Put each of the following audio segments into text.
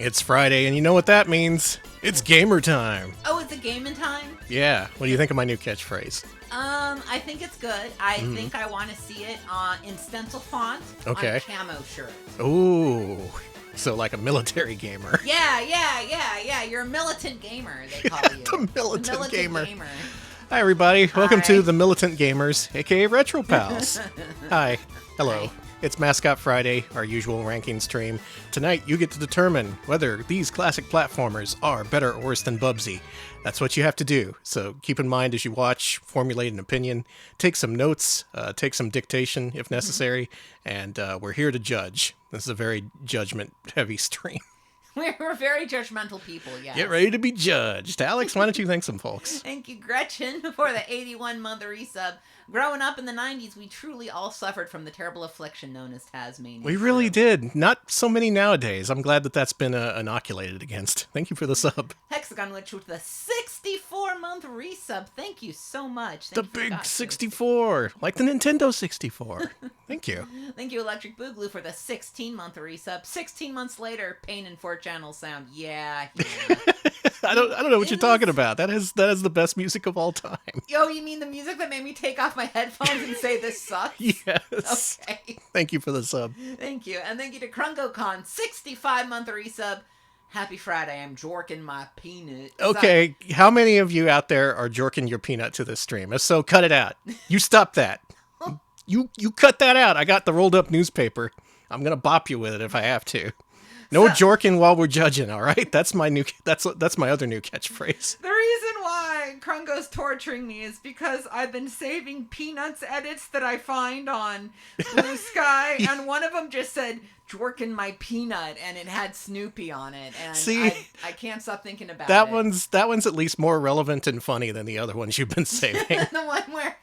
It's Friday, and you know what that means. It's gamer time. Oh, it's a gaming time? Yeah. What do you think of my new catchphrase? I think it's good. I think I want to see it in stencil font on a camo shirt. Ooh. So like a military gamer. Yeah. You're a militant gamer, they call you. The militant gamer. Hi, everybody. Welcome to the Militant Gamers, a.k.a. Retro Pals. Hi. Hello. Hi. It's Mascot Friday, our usual ranking stream. Tonight, you get to determine whether these classic platformers are better or worse than Bubsy. That's what you have to do. So keep in mind as you watch, formulate an opinion, take some notes, take some dictation if necessary, and we're here to judge. This is a very judgment-heavy stream. We're very judgmental people, yes. Get ready to be judged. Alex, why don't you thank some folks? Thank you, Gretchen, for the 81-month resub. Growing up in the 90s, we truly all suffered from the terrible affliction known as Taz-Mania. We really did. Not so many nowadays. I'm glad that that's been inoculated against. Thank you for the sub. Hexagon Witch with the 64-month resub. Thank you so much. The big 64, like the Nintendo 64. Thank you. Thank you, Electric Boogaloo, for the 16-month resub. 16 months later, Pain and 4-channel sound. Yeah. I don't know what you're talking about. That is the best music of all time. Yo, you mean the music that made me take off my headphones and say this sucks? Yes. Okay. Thank you for the sub. Thank you. And thank you to KrungoCon, 65-month resub. Happy Friday. I'm jorking my peanut. Okay, how many of you out there are jorking your peanut to this stream? If so, cut it out. You stop that. You cut that out. I got the rolled up newspaper. I'm gonna bop you with it if I have to. No jorking while we're judging, all right? That's my other new catchphrase. The reason why Krungo's torturing me is because I've been saving Peanuts edits that I find on Blue Sky, and one of them just said, "Jorkin' my peanut," and it had Snoopy on it, and see, I can't stop thinking about that it. That one's at least more relevant and funny than the other ones you've been saving. The one where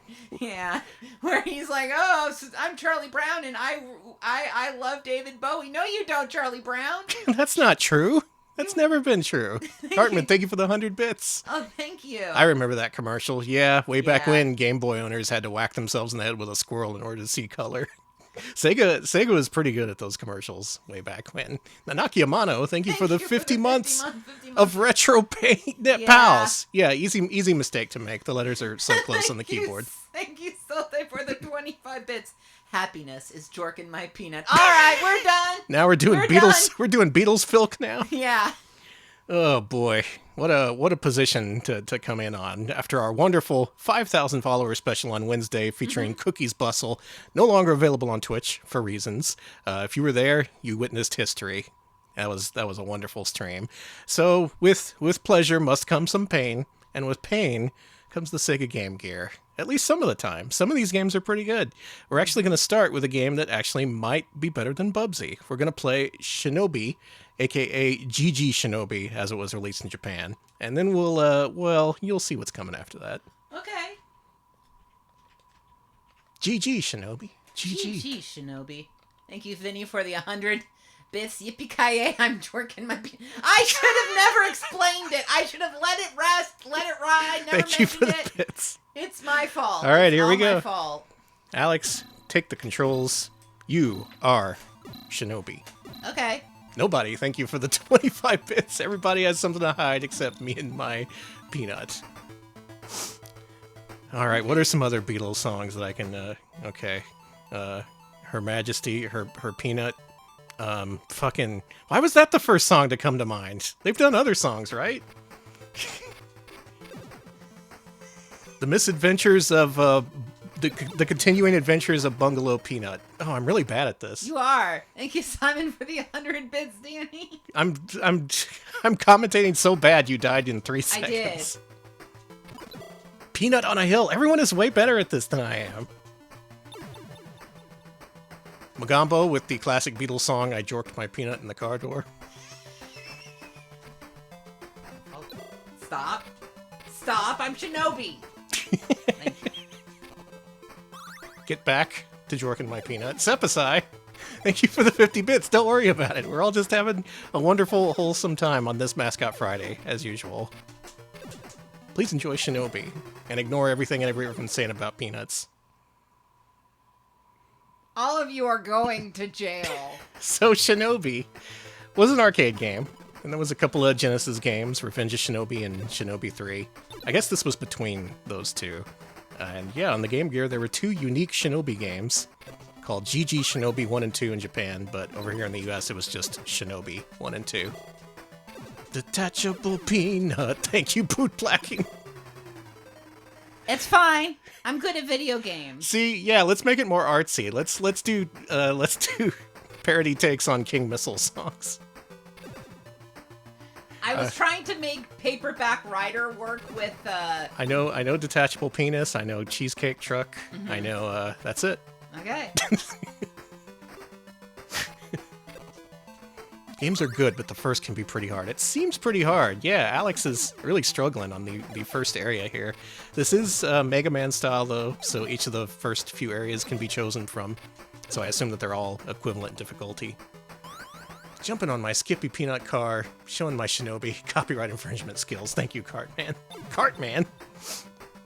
he's like, "Oh, I'm Charlie Brown, and I love David Bowie." No, you don't, Charlie Brown. That's not true. That's never been true. Hartman, thank you for the 100 bits. Oh, thank you. I remember that commercial. Yeah, way back when Game Boy owners had to whack themselves in the head with a squirrel in order to see color. Sega was pretty good at those commercials way back when. Nanaki Amano, thank you for the 50 months of retro paint pals. Yeah, easy mistake to make. The letters are so close on the keyboard. Thank you, Sote, for the 25 bits. Happiness is jorking my peanut. All right, we're done. Now we're doing Beatles. We're doing Beatles filk now. Yeah. Oh boy, what a position to come in on after our wonderful 5,000 follower special on Wednesday featuring Cookies Bustle, no longer available on Twitch for reasons. If you were there, you witnessed history. That was a wonderful stream. So with pleasure must come some pain, and with pain comes the Sega Game Gear. At least some of the time. Some of these games are pretty good. We're actually going to start with a game that actually might be better than Bubsy. We're going to play Shinobi, a.k.a. GG Shinobi, as it was released in Japan. And then we'll, you'll see what's coming after that. Okay. GG Shinobi. GG Shinobi. Thank you, Vinny, for the 100 bits. Yippee-ki-yay, I'm twerking my peanut. I should have never explained it. I should have let it rest, let it ride, never Thank you for mentioned the bits. It's my fault. All right, here we go. go. My fault. Alex, take the controls. You are Shinobi. Okay. Nobody, thank you for the 25 bits. Everybody has something to hide except me and my peanut. All right, what are some other Beatles songs that I can, okay. Her Majesty, her peanut. Why was that the first song to come to mind? They've done other songs, right? The Misadventures of, the continuing adventures of Bungalow Peanut. Oh, I'm really bad at this. You are. Thank you, Simon, for the 100 bits, Danny. I'm commentating so bad you died in 3 seconds. I did. Peanut on a Hill. Everyone is way better at this than I am. Magambo with the classic Beatles song, I Jorked My Peanut in the Car Door. Oh, stop. Stop, I'm Shinobi. Thank you. Get back to Jorking My Peanut. Sepasai, thank you for the 50 bits. Don't worry about it. We're all just having a wonderful, wholesome time on this Mascot Friday, as usual. Please enjoy Shinobi, and ignore everything and everyone's saying about peanuts. All of you are going to jail. So Shinobi was an arcade game And there was a couple of Genesis games, Revenge of Shinobi and Shinobi 3. I guess this was between those two. And yeah, on the Game Gear, there were 2 unique Shinobi games called GG Shinobi 1 and 2 in Japan, but over here in the US, it was just Shinobi 1 and 2. Detachable peanut. Thank you, bootblacking. It's fine. I'm good at video games. See, yeah, let's make it more artsy. Let's do parody takes on King Missile songs. I was trying to make Paperback Writer work with I know detachable penis. I know cheesecake truck. I know that's it. Okay. Games are good, but the first can be pretty hard. It seems pretty hard. Yeah, Alex is really struggling on the first area here. This is Mega Man style, though, so each of the first few areas can be chosen from. So I assume that they're all equivalent difficulty. Jumping on my Skippy Peanut car, showing my Shinobi copyright infringement skills. Thank you, Cartman. Cartman?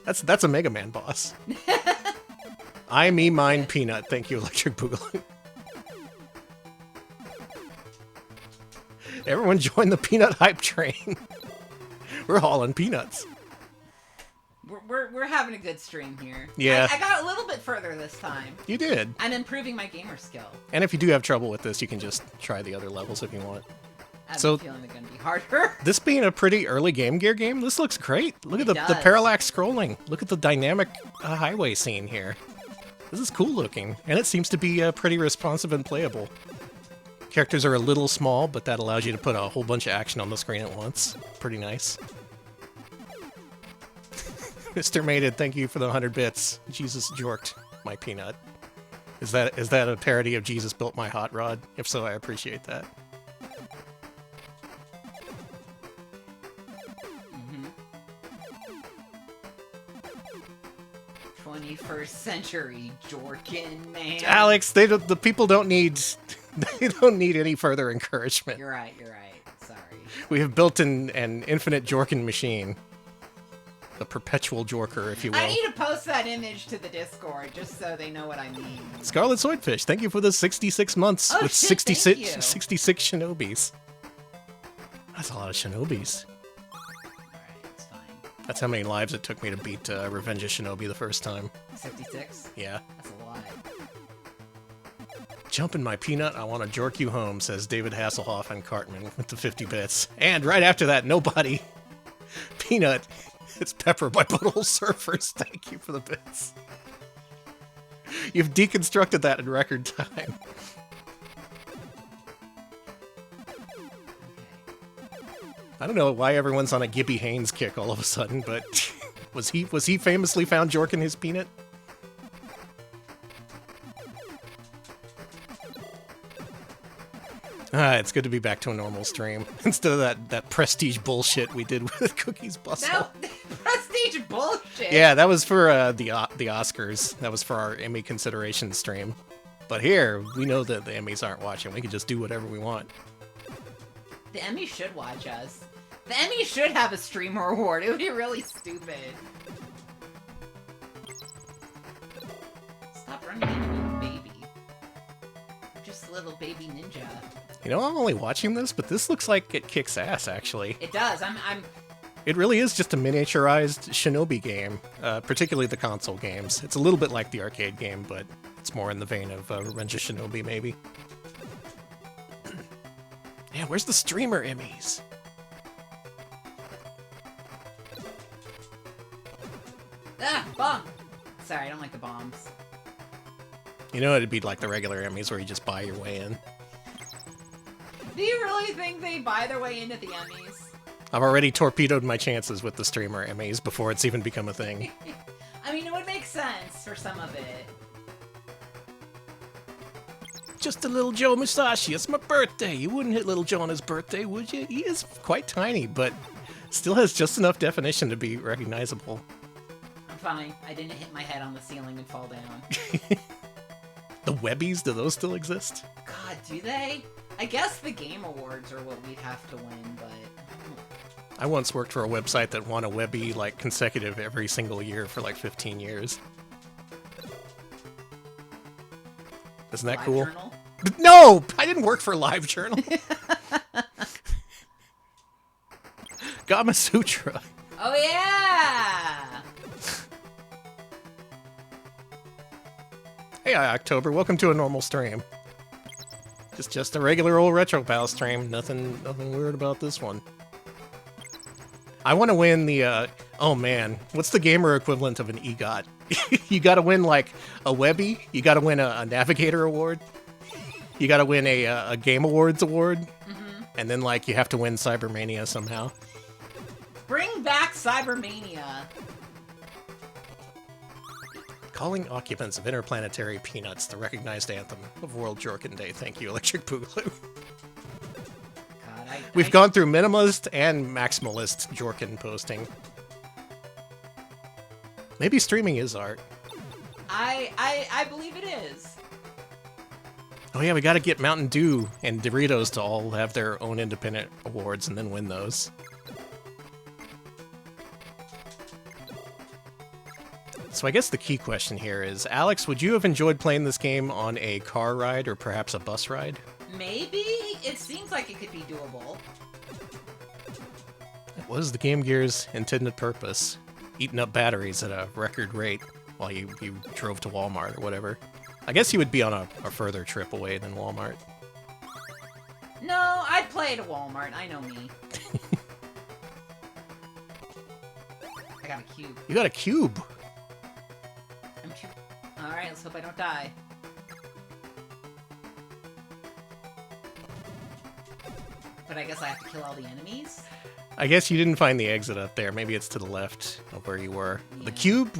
That's a Mega Man boss. I, me, mine, Peanut. Thank you, Electric Boogaloo. Everyone join the peanut hype train. We're hauling peanuts. We're having a good stream here. Yeah. I got a little bit further this time. You did. I'm improving my gamer skill. And if you do have trouble with this, you can just try the other levels if you want. I have So- a feeling they're going to be harder. This being a pretty early Game Gear game, this looks great. Look at the parallax scrolling. Look at the dynamic highway scene here. This is cool looking, and it seems to be pretty responsive and playable. Characters are a little small, but that allows you to put a whole bunch of action on the screen at once. Pretty nice. Mr. Mated, thank you for the 100 bits. Jesus jorked my peanut. Is that a parody of Jesus built my hot rod? If so, I appreciate that. 21st century Jorkin, man. Alex, the people don't need any further encouragement. You're right. Sorry. We have built an infinite Jorkin machine. A perpetual Jorker, if you will. I need to post that image to the Discord just so they know what I mean. Scarlet Swordfish, thank you for the 66 months Oh, with shit, 66, thank you. 66 Shinobis. That's a lot of Shinobis. Alright, it's fine. That's how many lives it took me to beat Revenge of Shinobi the first time. 56? Yeah. That's a lot. Jump in my peanut, I want to jork you home, says David Hasselhoff and Cartman with the 50 bits. And right after that, nobody. Peanut, it's Pepper by Butthole Surfers. Thank you for the bits. You've deconstructed that in record time. I don't know why everyone's on a Gibby Haynes kick all of a sudden, but was he famously found jorking his peanut? It's good to be back to a normal stream instead of that prestige bullshit we did with Cookies Bustle. No, prestige bullshit. Yeah, that was for the Oscars. That was for our Emmy consideration stream. But here, we know that the Emmys aren't watching. We can just do whatever we want. The Emmys should watch us. The Emmys should have a streamer award. It would be really stupid. Stop running into me, baby. I'm just a little baby ninja. You know, I'm only watching this, but this looks like it kicks ass, actually. It does. I'm It really is just a miniaturized Shinobi game, particularly the console games. It's a little bit like the arcade game, but it's more in the vein of Revenge of Shinobi, maybe. Yeah, where's the streamer Emmys? bomb. Sorry, I don't like the bombs. You know, it'd be like the regular Emmys where you just buy your way in. Do you really think they buy their way into the Emmys? I've already torpedoed my chances with the streamer Emmys before it's even become a thing. I mean, it would make sense for some of it. Just a little Joe Musashi, it's my birthday. You wouldn't hit little Joe on his birthday, would you? He is quite tiny, but still has just enough definition to be recognizable. I'm fine. I didn't hit my head on the ceiling and fall down. The Webbies, do those still exist? God, do they? I guess the Game Awards are what we'd have to win, but... I once worked for a website that won a Webby, like, consecutive every single year for, like, 15 years. Isn't that cool? Journal? No! I didn't work for LiveJournal. Gama Sutra. Oh, yeah! Hey, October. Welcome to a normal stream. Just a regular old Retro Pal stream. Nothing weird about this one. I want to win the, oh man, what's the gamer equivalent of an EGOT? You gotta win, like, a Webby, you gotta win a Navigator Award, you gotta win a Game Awards Award, and then, like, you have to win Cybermania somehow. Bring back Cybermania. Calling occupants of interplanetary peanuts the recognized anthem of World Jorkin Day. Thank you, Electric Boogaloo. We've gone through minimalist and maximalist Jorkin posting. Maybe streaming is art. I believe it is. Oh yeah, we gotta get Mountain Dew and Doritos to all have their own independent awards and then win those. So I guess the key question here is, Alex, would you have enjoyed playing this game on a car ride or perhaps a bus ride? Maybe? It seems like it could be doable. It was the Game Gear's intended purpose. Eating up batteries at a record rate while you drove to Walmart or whatever. I guess you would be on a further trip away than Walmart. No, I'd play at a Walmart. I know me. I got a cube. You got a cube? Alright, let's hope I don't die. But I guess I have to kill all the enemies? I guess you didn't find the exit up there. Maybe it's to the left of where you were. Yeah. The cube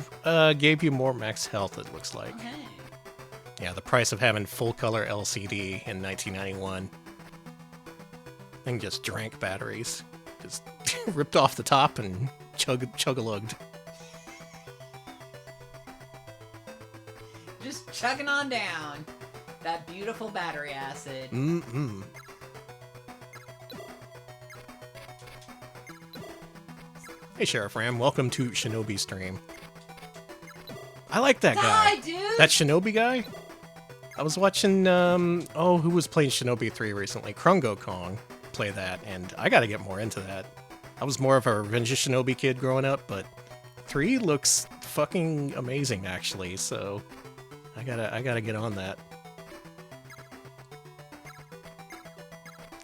gave you more max health, it looks like. Okay. Yeah, the price of having full-color LCD in 1991. Thing just drank batteries. Just ripped off the top and chug-a-lugged. Just chugging on down. That beautiful battery acid. Mm-mm. Hey, Sheriff Ram. Welcome to Shinobi stream. I like that guy. Hi, dude! That Shinobi guy? I was watching, who was playing Shinobi 3 recently? Krungo Kong play that, and I gotta get more into that. I was more of a Revenge of Shinobi kid growing up, but 3 looks fucking amazing, actually, so I gotta get on that.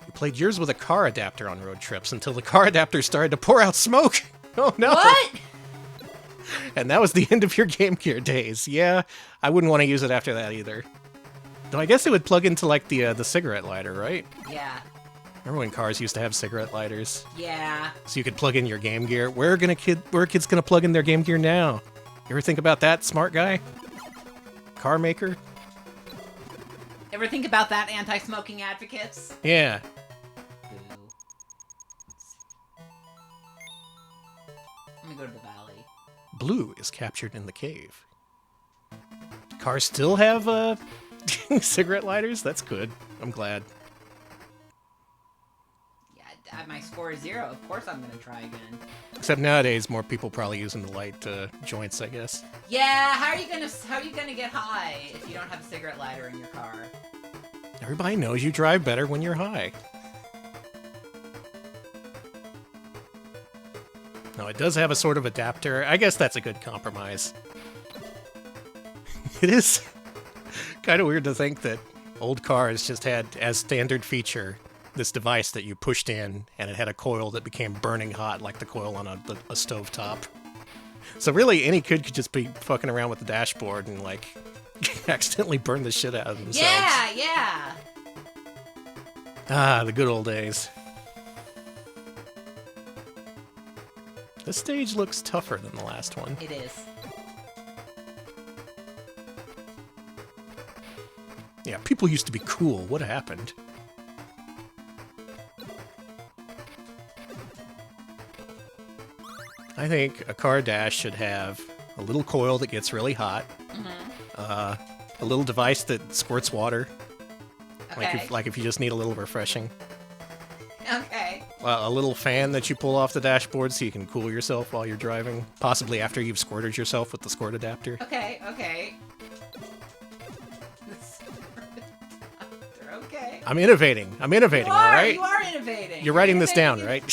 You played yours with a car adapter on road trips until the car adapter started to pour out smoke! Oh no! What? And that was the end of your Game Gear days. Yeah, I wouldn't want to use it after that either. Though I guess it would plug into, like, the cigarette lighter, right? Yeah. Remember when cars used to have cigarette lighters? Yeah. So you could plug in your Game Gear. Where are kids gonna plug in their Game Gear now? You ever think about that, smart guy? Car maker? Ever think about that, anti-smoking advocates? Yeah. Let me go to the valley. Blue is captured in the cave. Cars still have, cigarette lighters? That's good. I'm glad. Yeah, my score is 0. Of course I'm gonna try again. Except nowadays, more people probably using the light joints, I guess. Yeah, how are you gonna get high if you don't have a cigarette lighter in your car? Everybody knows you drive better when you're high. No, it does have a sort of adapter. I guess that's a good compromise. It is kind of weird to think that old cars just had, as standard feature, this device that you pushed in, and it had a coil that became burning hot, like the coil on a stovetop. So really, any kid could just be fucking around with the dashboard and, like, accidentally burn the shit out of themselves. Yeah, yeah! Ah, the good old days. This stage looks tougher than the last one. It is. Yeah, people used to be cool. What happened? I think a car dash should have a little coil that gets really hot, a little device that squirts water, Okay. like if you just need a little refreshing. Okay. A little fan that you pull off the dashboard so you can cool yourself while you're driving, possibly after you've squirted yourself with the squirt adapter. Okay, okay. Okay. I'm innovating, all right? You are innovating. You're writing this down, right?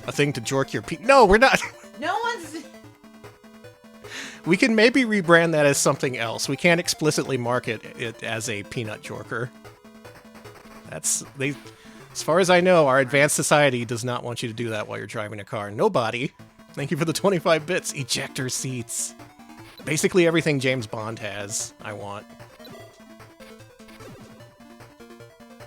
A thing to jork your No, we're not. No one's... We can maybe rebrand that as something else. We can't explicitly market it as a peanut jorker. As far as I know, our advanced society does not want you to do that while you're driving a car. Nobody. Thank you for the 25 bits. Ejector seats. Basically everything James Bond has, I want.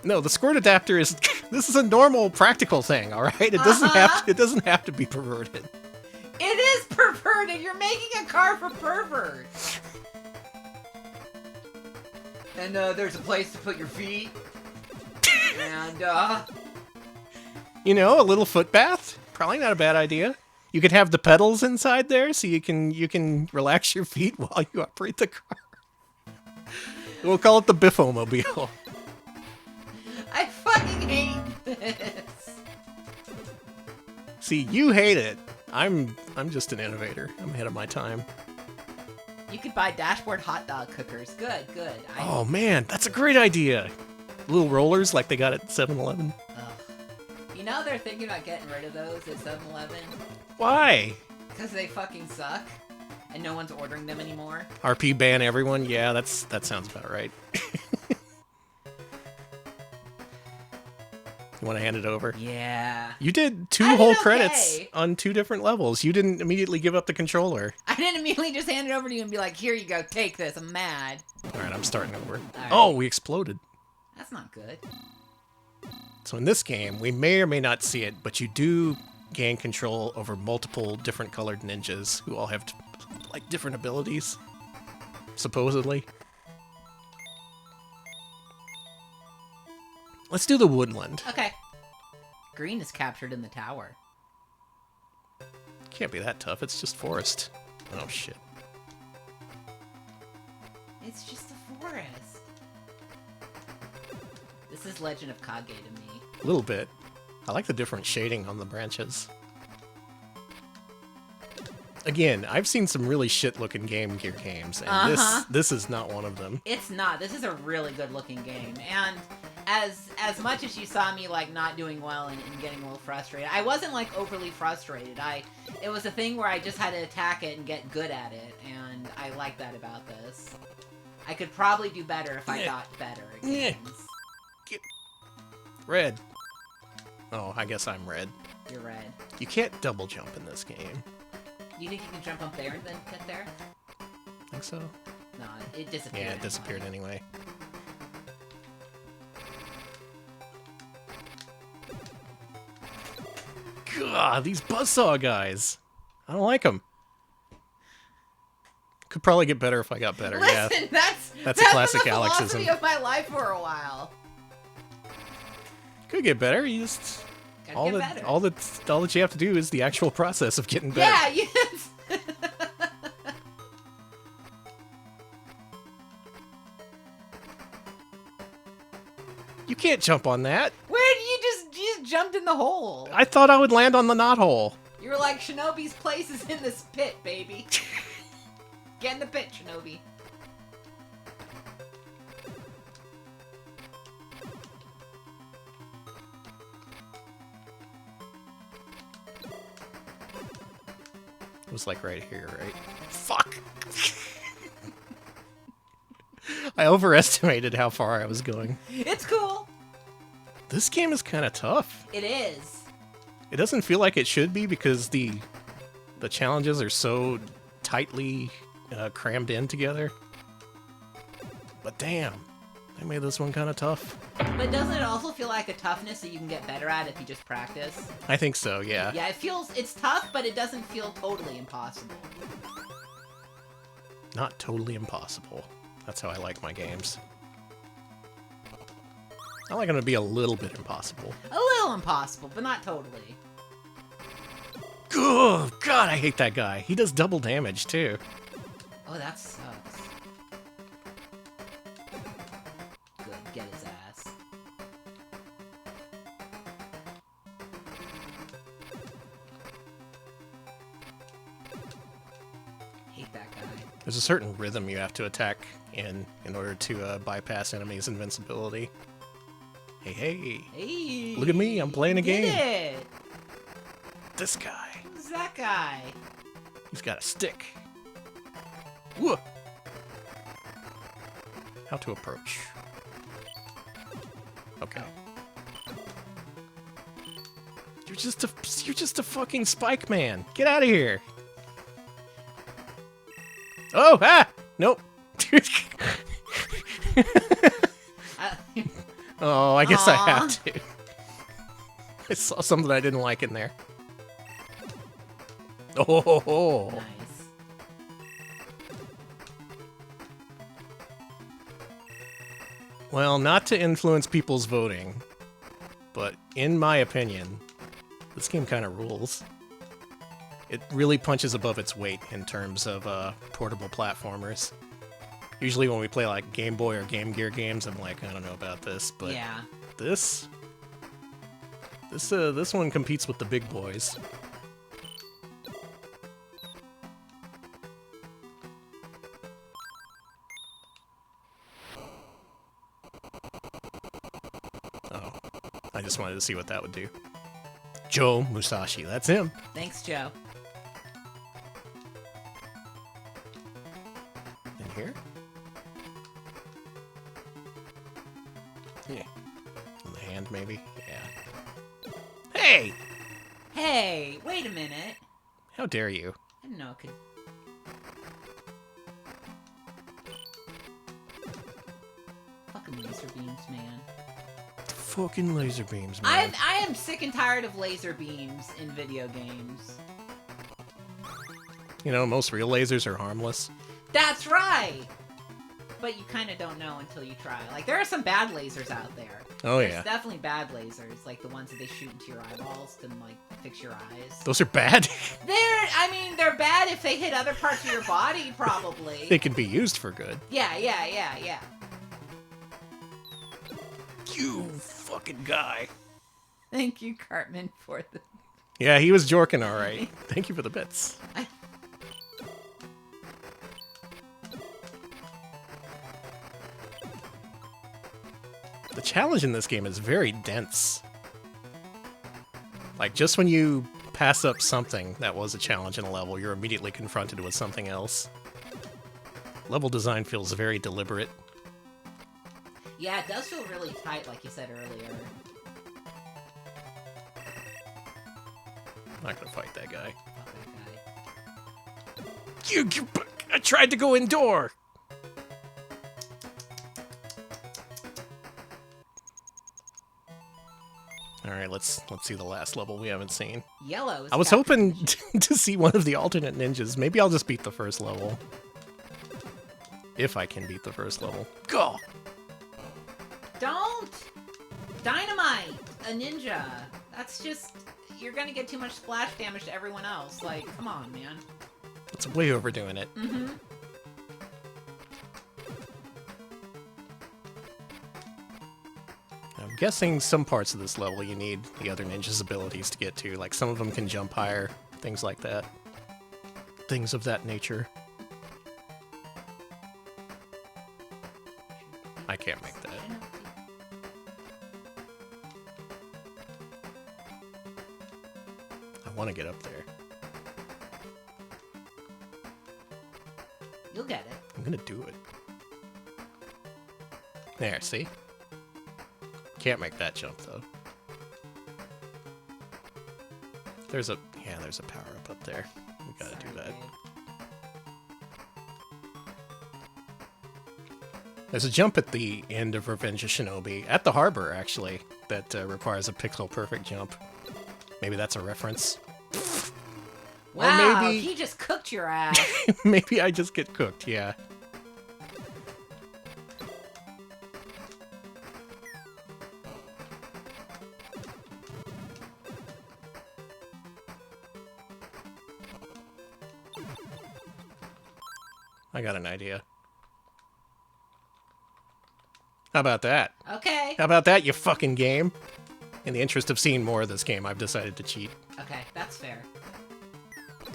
No, the squirt adapter is... This is a normal, practical thing, alright? It doesn't have to be perverted. It is perverted! You're making a car for perverts! And, there's a place to put your feet. And, You know, a little foot bath? Probably not a bad idea. You could have the pedals inside there so you can relax your feet while you operate the car. We'll call it the Biffomobile. I fucking hate this. See, you hate it. I'm just an innovator. I'm ahead of my time. You could buy dashboard hot dog cookers. Good, good. Oh man, that's a great idea. Little rollers like they got at 7-Eleven. You know they're thinking about getting rid of those at 7-Eleven? Why? Because they fucking suck. And no one's ordering them anymore. RP ban everyone? Yeah, that sounds about right. You want to hand it over? Yeah. You did two whole credits on 2 different levels. You didn't immediately give up the controller. I didn't immediately just hand it over to you and be like, here you go, take this, I'm mad. Alright, I'm starting over. Right. Oh, we exploded. That's not good. So in this game, we may or may not see it, but you do gain control over multiple different colored ninjas who all have, like, different abilities. Supposedly. Let's do the woodland. Okay. Green is captured in the tower. Can't be that tough, it's just forest. Oh shit. It's just a forest. This is Legend of Kage to me. A little bit. I like the different shading on the branches. Again, I've seen some really shit-looking Game Gear games, and this is not one of them. It's not. This is a really good-looking game, and as much as you saw me like not doing well and getting a little frustrated, I wasn't like overly frustrated. It was a thing where I just had to attack it and get good at it, and I like that about this. I could probably do better if I got better at games. Red. Oh, I guess I'm red. You're red. You can't double jump in this game. You think you can jump up there and then get there? Think so? No, it disappeared. Yeah, it disappeared anyway. God, these buzzsaw guys. I don't like them. Could probably get better if I got better. Listen, yeah, that's a classic the Alexism. philosophy of my life for a while. Could get better. You just all that you have to do is the actual process of getting better. Yeah, yes. You can't jump on that. Where did you just jumped in the hole? I thought I would land on the knot hole. You were like, Shinobi's place is in this pit, baby. Get in the pit, Shinobi. It was like right here, right? Fuck! I overestimated how far I was going. It's cool. This game is kind of tough. It is. It doesn't feel like it should be because the challenges are so tightly crammed in together. But damn, they made this one kind of tough. But doesn't it also feel like a toughness that you can get better at if you just practice? I think so, yeah. Yeah, it's tough, but it doesn't feel totally impossible. Not totally impossible. That's how I like my games. I like them to be a little bit impossible. A little impossible, but not totally. Oh, God, I hate that guy. He does double damage, too. Oh, that sucks. Good, get his ass. Hate that guy. There's a certain rhythm you have to attack in order to bypass enemies' invincibility. Hey, hey. Hey. Look at me, I'm playing a game. Did it. this guy? Who's that guy? He's got a stick. Whoa. How to approach. Okay. You're just a fucking Spike Man. Get out of here. Oh, ah! Nope. Oh, I guess I have to. I saw something I didn't like in there. Oh. Nice. Well, not to influence people's voting, but in my opinion, this game kind of rules. It really punches above its weight in terms of portable platformers. Usually when we play like Game Boy or Game Gear games, I'm like, I don't know about this, but Yeah. this one competes with the big boys. Oh, I just wanted to see what that would do. Joe Musashi, that's him. Thanks, Joe. In here? Yeah. In the hand, maybe? Yeah. Hey! Hey, wait a minute. How dare you? I didn't know it could... Fucking laser beams, man. Fucking laser beams, man. I am sick and tired of laser beams in video games. You know, most real lasers are harmless. That's right! But you kind of don't know until you try. Like, there are some bad lasers out there. Oh, There's yeah. definitely bad lasers, like the ones that they shoot into your eyeballs to, like, fix your eyes. Those are bad. They're bad if they hit other parts of your body, probably. They can be used for good. Yeah. You fucking guy. Thank you, Cartman, for the... Yeah, he was jorking all right. Thank you for the bits. The challenge in this game is very dense. Like, just when you pass up something that was a challenge in a level, you're immediately confronted with something else. Level design feels very deliberate. Yeah, it does feel really tight, like you said earlier. I'm not gonna fight that guy. Fuck that guy. I tried to go indoor! Alright, let's see the last level we haven't seen. Yellow. I was hoping to see one of the alternate ninjas. Maybe I'll just beat the first level. If I can beat the first level. Go! Don't! Dynamite! A ninja! That's just... You're gonna get too much splash damage to everyone else. Like, come on, man. It's way overdoing it. Mm-hmm. I'm guessing some parts of this level you need the other ninjas' abilities to get to. Like, some of them can jump higher, things like that. Things of that nature. I can't make that. I want to get up there. You'll get it. I'm gonna do it. There, see? Can't make that jump, though. There's a power-up up there. We gotta do that. Dude. There's a jump at the end of Revenge of Shinobi, at the harbor, actually, that requires a pixel-perfect jump. Maybe that's a reference. Wow, maybe... he just cooked your ass. Maybe I just get cooked, yeah. I got an idea. How about that? Okay. How about that, you fucking game? In the interest of seeing more of this game, I've decided to cheat. Okay, that's fair.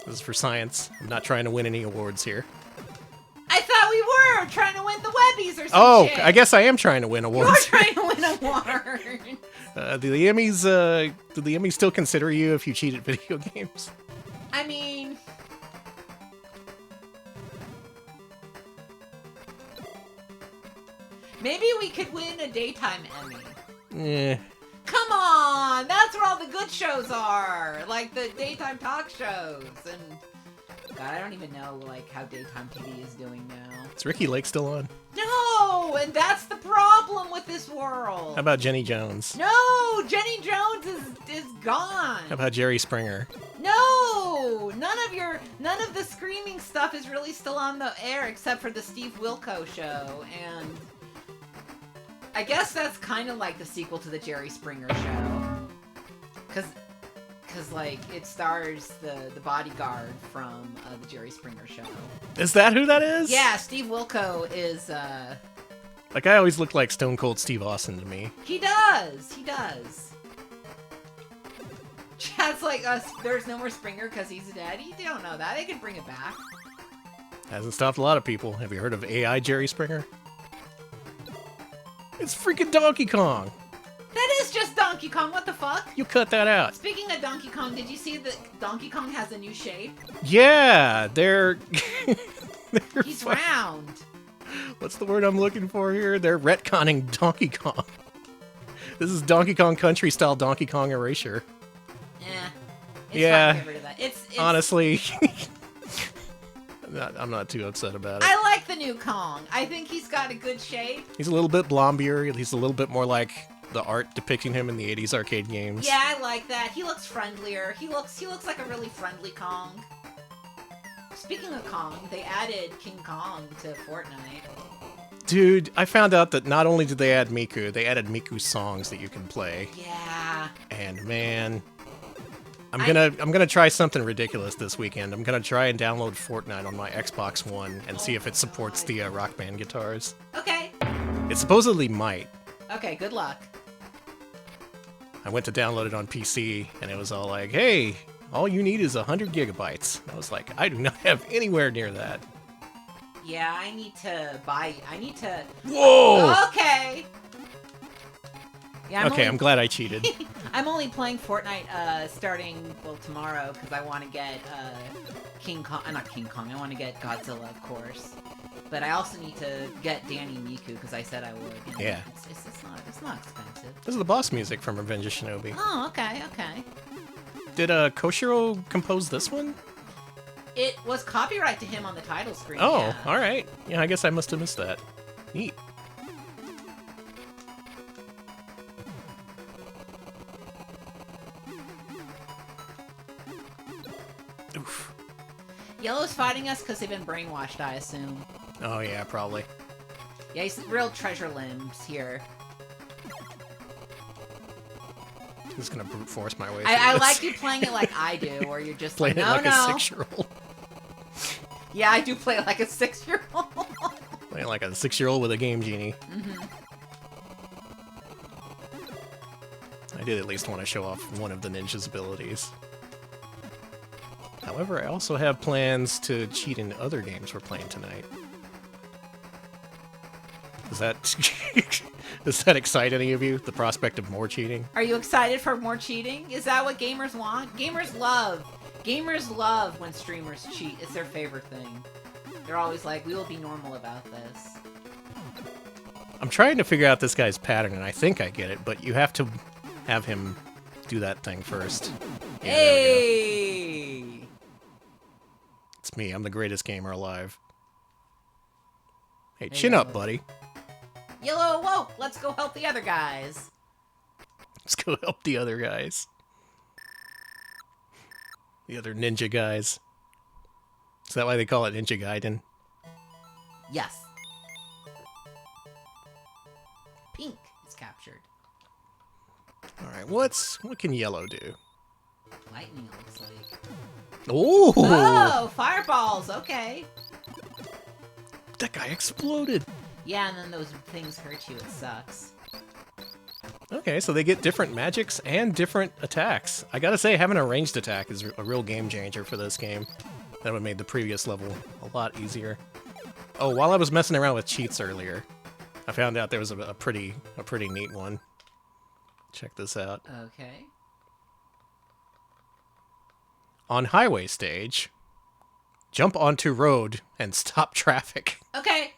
This is for science. I'm not trying to win any awards here. I thought we were trying to win the Webbies or some Oh, shit. I guess I am trying to win You're awards. trying to win awards. Do the Emmys still consider you if you cheat at video games? I mean, maybe we could win a daytime Emmy. Eh. Come on, that's where all the good shows are, like the daytime talk shows. And God, I don't even know like how daytime TV is doing now. Is Ricky Lake still on? No, and that's the problem with this world. How about Jenny Jones? No, Jenny Jones is gone. How about Jerry Springer? No, none of the screaming stuff is really still on the air except for the Steve Wilco show, and I guess that's kind of like the sequel to the Jerry Springer show, cause like it stars the bodyguard from the Jerry Springer show. Is that who that is? Yeah, Steve Wilco is. That guy always looked like Stone Cold Steve Austin to me. He does. Chad's like, there's no more Springer because he's dead. You don't know that. They could bring it back. Hasn't stopped a lot of people. Have you heard of AI Jerry Springer? It's freaking Donkey Kong. That is just Donkey Kong. What the fuck? You cut that out. Speaking of Donkey Kong, did you see that Donkey Kong has a new shape? Yeah, they're He's round. What's the word I'm looking for here? They're retconning Donkey Kong. This is Donkey Kong Country style Donkey Kong erasure. It's yeah. fine to get rid of that. It's honestly, I'm not too upset about it. I like the new Kong. I think he's got a good shape. He's a little bit blondier. He's a little bit more like the art depicting him in the 80s arcade games. Yeah, I like that. He looks friendlier. He looks like a really friendly Kong. Speaking of Kong, they added King Kong to Fortnite. Dude, I found out that not only did they add Miku, they added Miku songs that you can play. Yeah. And man, I'm gonna try something ridiculous this weekend. I'm gonna try and download Fortnite on my Xbox One and see if it supports the Rock Band guitars. Okay. It supposedly might. Okay, good luck. I went to download it on PC, and it was all like, hey, all you need is 100 gigabytes. I was like, I do not have anywhere near that. Yeah, I need to... Whoa! Okay! Yeah, I'm glad I cheated. I'm only playing Fortnite starting, tomorrow, because I want to get King Kong... not King Kong, I want to get Godzilla, of course. But I also need to get Danny Miku, because I said I would. And yeah. It's not expensive. This is the boss music from Revenge of Shinobi. Oh, okay. Did Koshiro compose this one? It was copyright to him on the title screen. Oh, yeah. alright. Yeah, I guess I must have missed that. Neat. Oof. Yellow's fighting us because they've been brainwashed, I assume. Oh yeah, probably. Yeah, he's real treasure limbs here. I'm just gonna brute force my way through I this. like you playing it like I do, where you're just playing like, it like a 6-year-old. Yeah, I do play it like a 6-year-old. Playing like a 6-year-old with a Game Genie. Mm-hmm. I did at least want to show off one of the ninja's abilities. However, I also have plans to cheat in other games we're playing tonight. Does that excite any of you? The prospect of more cheating? Are you excited for more cheating? Is that what gamers want? Gamers love when streamers cheat. It's their favorite thing. They're always like, we will be normal about this. I'm trying to figure out this guy's pattern, and I think I get it, but you have to have him do that thing first. Yeah, hey! It's me. I'm the greatest gamer alive. Hey, chin up, buddy. Yellow awoke! Let's go help the other guys. Let's go help the other guys. The other ninja guys. Is that why they call it Ninja Gaiden? Yes. Pink is captured. Alright, what can yellow do? Lightning, it looks like. Ooh! Oh, fireballs, okay. That guy exploded! Yeah, and then those things hurt you, it sucks. Okay, so they get different magics and different attacks. I gotta say, having a ranged attack is a real game changer for this game. That would have made the previous level a lot easier. Oh, while I was messing around with cheats earlier, I found out there was a pretty neat one. Check this out. Okay. On highway stage, jump onto road and stop traffic. Okay.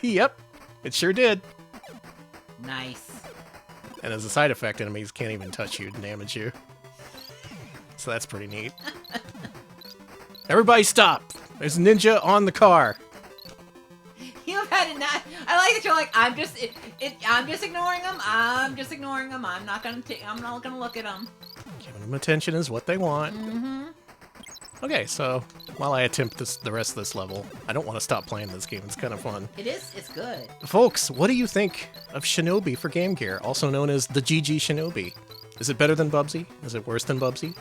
Yep, it sure did. Nice. And as a side effect, enemies can't even touch you and damage you. So that's pretty neat. Everybody stop! There's a ninja on the car. You've had enough. I like that you're like, I'm just ignoring them. I'm just ignoring them. I'm not gonna look at them. Giving them attention is what they want. Mm-hmm. Okay, so while I attempt the rest of this level, I don't want to stop playing this game. It's kind of fun. It is. It's good. Folks, what do you think of Shinobi for Game Gear, also known as the GG Shinobi? Is it better than Bubsy? Is it worse than Bubsy?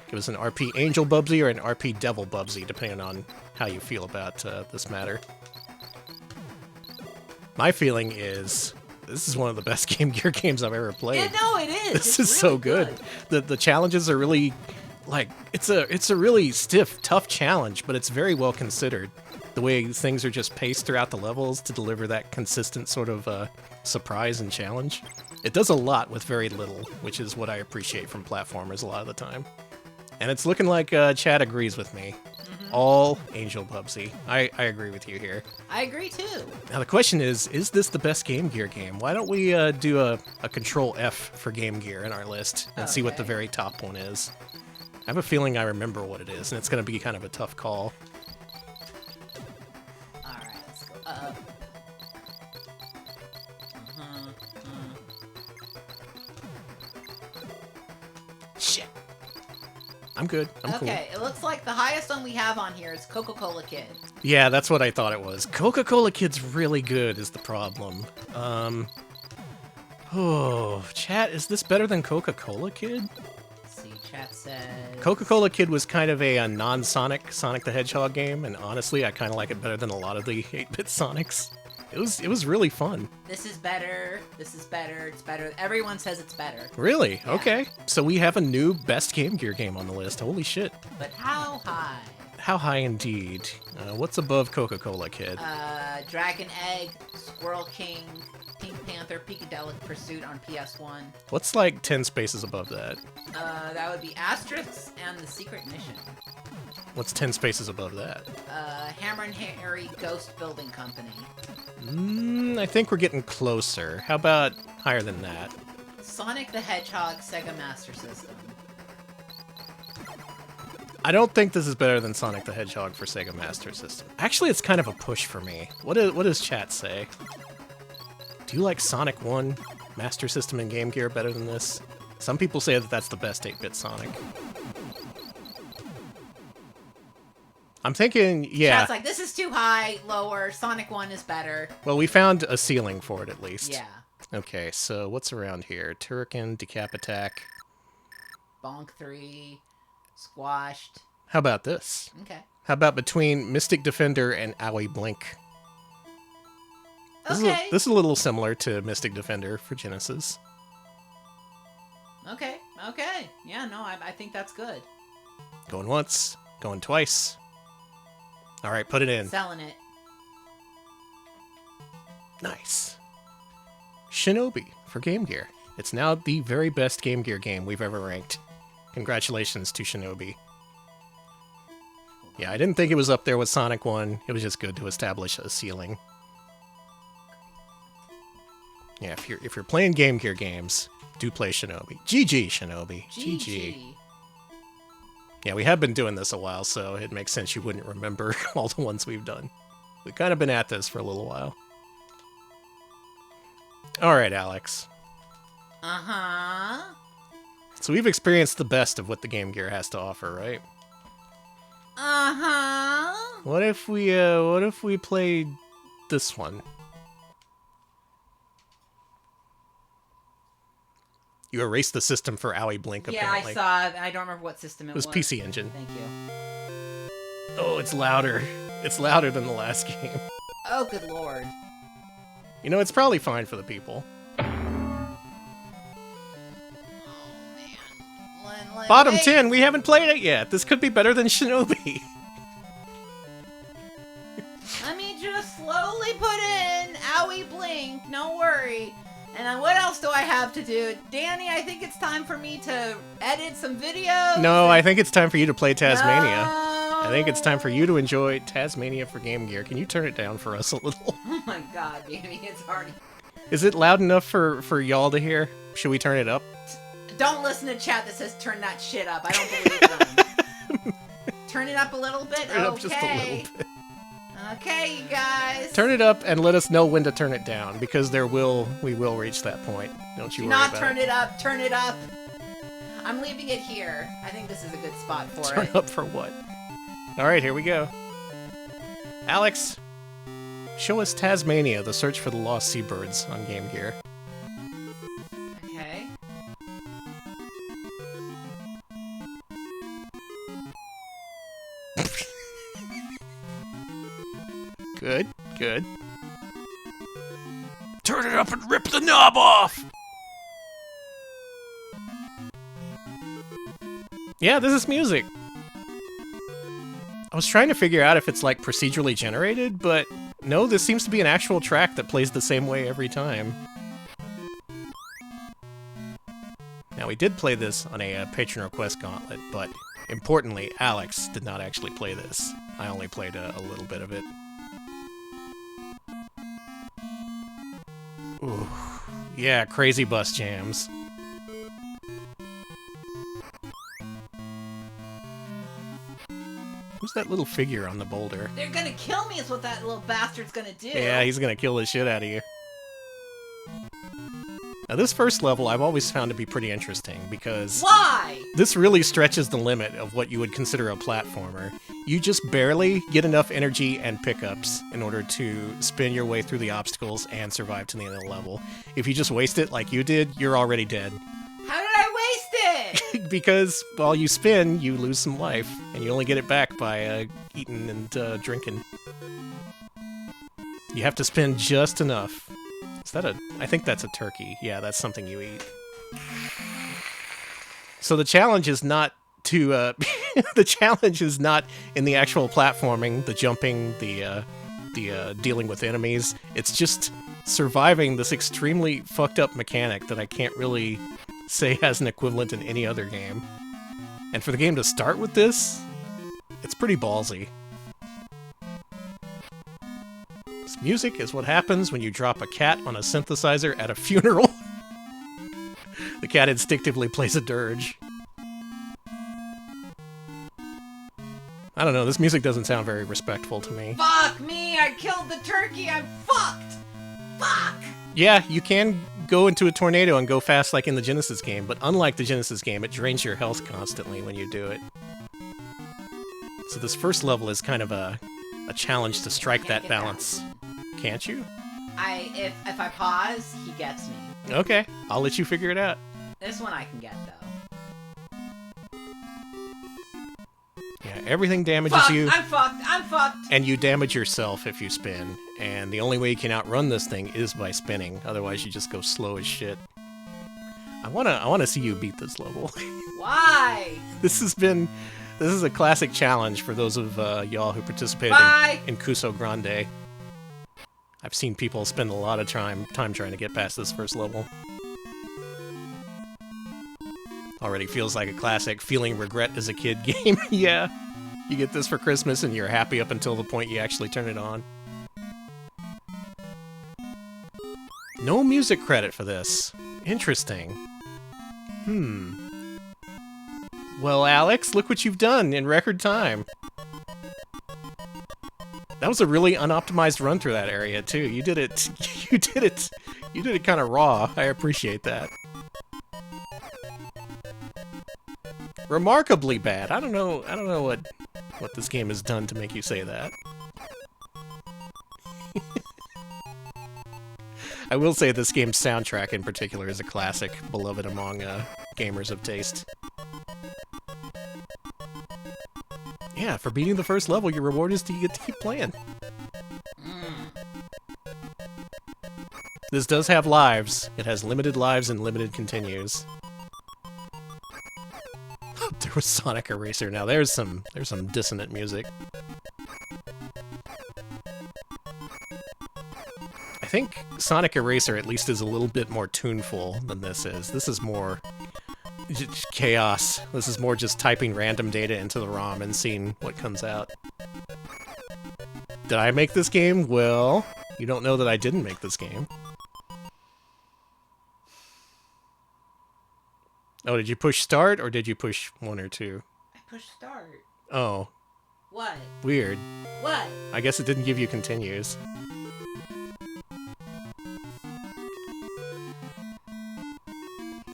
Give us an RP Angel Bubsy or an RP Devil Bubsy, depending on how you feel about this matter. My feeling is this is one of the best Game Gear games I've ever played. Yeah, no, it is. This It's is so really good. The challenges are really, like, it's a really stiff, tough challenge, but it's very well considered. The way things are just paced throughout the levels to deliver that consistent sort of surprise and challenge. It does a lot with very little, which is what I appreciate from platformers a lot of the time. And it's looking like Chad agrees with me. All Angel Bubsy. I agree with you here. I agree too. Now the question is this the best Game Gear game? Why don't we do a Control F for Game Gear in our list and see what the very top one is? I have a feeling I remember what it is, and it's going to be kind of a tough call. Alright, let's go up. Shit. I'm good. I'm cool. Okay, it looks like the highest one we have on here is Coca-Cola Kid. Yeah, that's what I thought it was. Coca-Cola Kid's really good is the problem. Oh, chat, is this better than Coca-Cola Kid? Let's see, chat says... Coca-Cola Kid was kind of a non-Sonic Sonic the Hedgehog game, and honestly, I kind of like it better than a lot of the 8-bit Sonics. It was really fun. This is better. This is better. It's better. Everyone says it's better. Really? Yeah. Okay. So we have a new best Game Gear game on the list. Holy shit. But how high? How high indeed. What's above Coca-Cola Kid? Dragon Egg, Squirrel King, Pink Panther, Peakadelic Pursuit on PS1. What's like 10 spaces above that? That would be Asterix and the Secret Mission. What's 10 spaces above that? Hammer and Harry Ghost Building Company. I think we're getting closer. How about higher than that? Sonic the Hedgehog Sega Master System. I don't think this is better than Sonic the Hedgehog for Sega Master System. Actually, it's kind of a push for me. What does chat say? Do you like Sonic 1 Master System and Game Gear better than this? Some people say that that's the best 8-bit Sonic. I'm thinking, yeah. Chat's like, this is too high, lower, Sonic 1 is better. Well, we found a ceiling for it at least. Yeah. Okay, so what's around here? Turrican, Decap Attack. Bonk 3, Squashed. How about this? Okay. How about between Mystic Defender and Owie Blink? Okay. This is a little similar to Mystic Defender for Genesis. Okay. Okay. Yeah, no, I think that's good. Going once, going twice. All right, put it in. Selling it. Nice. Shinobi for Game Gear. It's now the very best Game Gear game we've ever ranked. Congratulations to Shinobi. Yeah, I didn't think it was up there with Sonic 1. It was just good to establish a ceiling. Yeah, if you're playing Game Gear games, do play Shinobi. GG, Shinobi. GG. Yeah, we have been doing this a while, so it makes sense you wouldn't remember all the ones we've done. We've kind of been at this for a little while. All right, Alex. Uh-huh. So we've experienced the best of what the Game Gear has to offer, right? Uh-huh. What if we played this one? You erased the system for Owie Blink, apparently. Yeah, I saw. I don't remember what system it was. It was PC Engine. Thank you. Oh, it's louder. It's louder than the last game. Oh, good lord. You know, it's probably fine for the people. Oh, man. Bottom 10, we haven't played it yet. This could be better than Shinobi. Let me just slowly put in no worry. And what else do I have to do? Danny, I think it's time for me to edit some videos. No, I think it's time for you to play Taz-Mania. No. I think it's time for you to enjoy Taz-Mania for Game Gear. Can you turn it down for us a little? Oh my god, Danny, it's already... Is it loud enough for y'all to hear? Should we turn it up? Don't listen to chat that says turn that shit up. I don't believe them. Turn it up a little bit? Turn it up just a little bit. Okay, you guys. Turn it up and let us know when to turn it down, because we will reach that point. Don't you worry about it. Turn it up. Turn it up. I'm leaving it here. I think this is a good spot for Turn it. up for what? All right, here we go. Alex, show us Taz-Mania, the search for the lost seabirds on Game Gear. Okay. Good, good. Turn it up and rip the knob off! Yeah, this is music. I was trying to figure out if it's like procedurally generated, but no, this seems to be an actual track that plays the same way every time. Now, we did play this on a patron request gauntlet, but importantly, Alex did not actually play this. I only played a little bit of it. Ooh, yeah, crazy bus jams. Who's that little figure on the boulder? They're gonna kill me is what that little bastard's gonna do. Yeah, he's gonna kill the shit out of you. Now, this first level I've always found to be pretty interesting, because... Why? This really stretches the limit of what you would consider a platformer. You just barely get enough energy and pickups in order to spin your way through the obstacles and survive to the end of the level. If you just waste it like you did, you're already dead. How did I waste it? Because while you spin, you lose some life, and you only get it back by eating and drinking. You have to spin just enough. Is that I think that's a turkey. Yeah, that's something you eat. So the challenge is not to, the challenge is not in the actual platforming, the jumping, the dealing with enemies. It's just surviving this extremely fucked up mechanic that I can't really say has an equivalent in any other game. And for the game to start with this, it's pretty ballsy. This music is what happens when you drop a cat on a synthesizer at a funeral. The cat instinctively plays a dirge. I don't know, this music doesn't sound very respectful to me. Fuck me, I killed the turkey, I'm fucked! Fuck! Yeah, you can go into a tornado and go fast like in the Genesis game, but unlike the Genesis game, it drains your health constantly when you do it. So this first level is kind of a challenge to strike that balance. Can't you? If I pause, he gets me. Okay, I'll let you figure it out. This one I can get, though. Yeah, everything damages Fuck, you. I'm fucked! And you damage yourself if you spin. And the only way you can outrun this thing is by spinning. Otherwise, you just go slow as shit. I wanna see you beat this level. Why? This is a classic challenge for those of y'all who participated in Kuso Grande. I've seen people spend a lot of time trying to get past this first level. Already feels like a classic feeling regret as a kid game. Yeah, you get this for Christmas and you're happy up until the point you actually turn it on. No music credit for this. Interesting. Well, Alex, look what you've done in record time. That was a really unoptimized run through that area, too. You did it kind of raw. I appreciate that. Remarkably bad. I don't know what this game has done to make you say that. I will say this game's soundtrack in particular is a classic, beloved among gamers of taste. Yeah, for beating the first level, your reward is you get to keep playing. This does have lives. It has limited lives and limited continues. There was Sonic Eraser. Now there's some dissonant music. I think Sonic Eraser at least is a little bit more tuneful than this is. This is more chaos. This is more just typing random data into the ROM and seeing what comes out. Did I make this game? Well, you don't know that I didn't make this game. Oh, did you push start or did you push 1 or 2? I pushed start. Oh. What? Weird. What? I guess it didn't give you continues.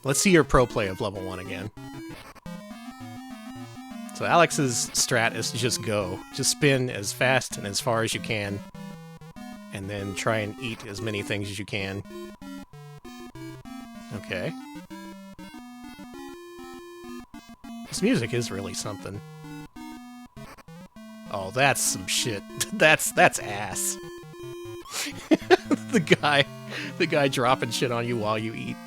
Let's see your pro play of level 1 again. So Alex's strat is to just go. Just spin as fast and as far as you can. And then try and eat as many things as you can. Okay. This music is really something. Oh, that's some shit. That's ass. the guy dropping shit on you while you eat.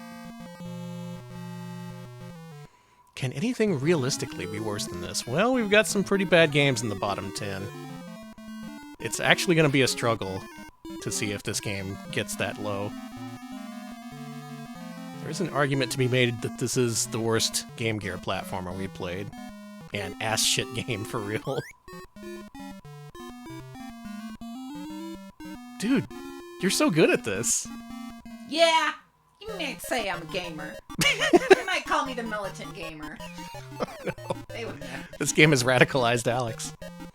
Can anything realistically be worse than this? Well, we've got some pretty bad games in the bottom 10. It's actually going to be a struggle to see if this game gets that low. There's an argument to be made that this is the worst Game Gear platformer we played. And ass shit game for real. Dude, you're so good at this. Yeah, you might say I'm a gamer. You might call me the militant gamer. Oh, no. They would know. This game has radicalized Alex.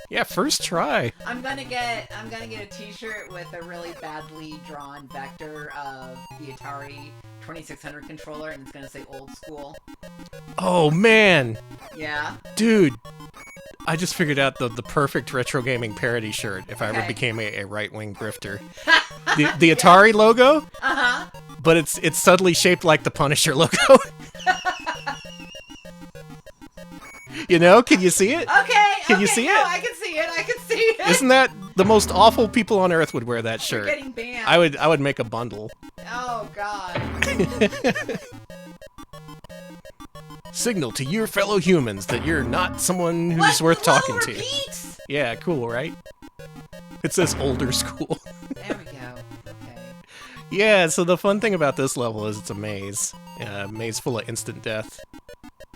Yeah, first try. I'm gonna get a T-shirt with a really badly drawn vector of the Atari 2600 controller, and it's gonna say old school. Oh man, Yeah. dude. I just figured out the perfect retro gaming parody shirt if I ever Okay. became a right-wing grifter. The Atari logo, Uh-huh. but it's subtly shaped like the Punisher logo. You know? Can you see it? Okay. Can you see no, it? I can see it. I can see it. Isn't that the most awful people on earth would wear that You're shirt? getting banned. I would make a bundle. Oh God. Signal to your fellow humans that you're not someone who's What? worth talking to. Repeats? Yeah, cool, right? It says older school. There we go. Okay. Yeah, so the fun thing about this level is it's a maze. A maze full of instant death.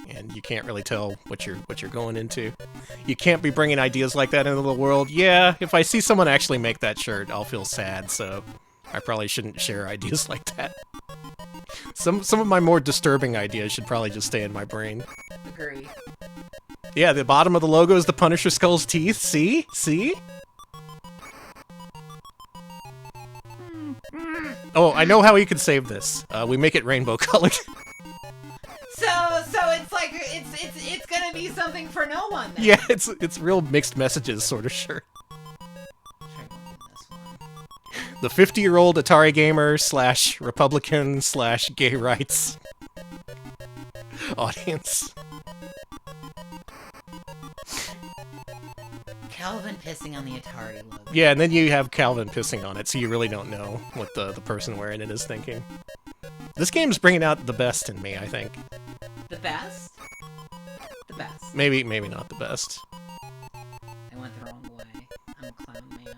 And you can't really tell what you're going into. You can't be bringing ideas like that into the world. Yeah, if I see someone actually make that shirt, I'll feel sad, so I probably shouldn't share ideas like that. Some of my more disturbing ideas should probably just stay in my brain. Agree. Yeah, the bottom of the logo is the Punisher Skull's teeth. See? See? Oh, I know how you can save this. We make it rainbow colored. So it's like it's gonna be something for no one. Then. Yeah, it's real mixed messages sort of shirt. Try going this one. The 50-year-old Atari gamer / Republican / gay rights audience. Calvin pissing on the Atari logo. Yeah, and then you have Calvin pissing on it, so you really don't know what the person wearing it is thinking. This game's bringing out the best in me, I think. The best? The best. Maybe not the best. I went the wrong way. I'm a clown man.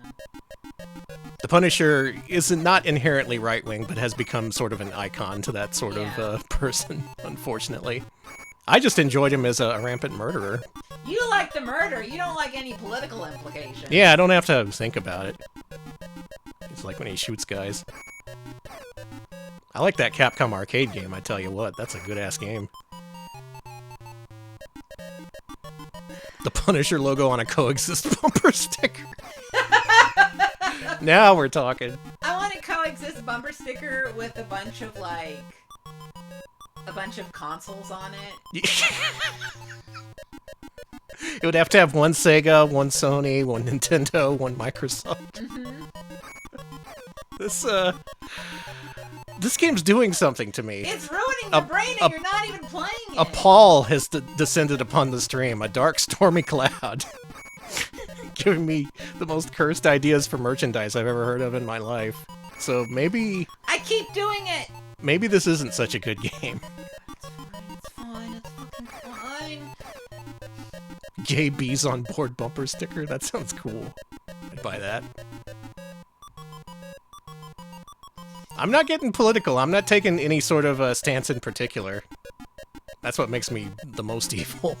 The Punisher is not inherently right-wing, but has become sort of an icon to that sort of person, unfortunately. I just enjoyed him as a rampant murderer. You like the murder. You don't like any political implications. Yeah, I don't have to think about it. It's like when he shoots guys. I like that Capcom arcade game, I tell you what. That's a good-ass game. The Punisher logo on a Coexist bumper sticker. Now we're talking. I want a coexist bumper sticker with a bunch of consoles on it. It would have to have one Sega, one Sony, one Nintendo, one Microsoft. Mm-hmm. This game's doing something to me. It's ruining the brain and you're not even playing it. A pall has descended upon the stream, a dark, stormy cloud. Giving me the most cursed ideas for merchandise I've ever heard of in my life. So maybe I keep doing it. maybe this isn't such a good game. It's fine. It's fucking fine. Gay bees on board bumper sticker? That sounds cool. I'd buy that. I'm not getting political. I'm not taking any sort of stance in particular. That's what makes me the most evil.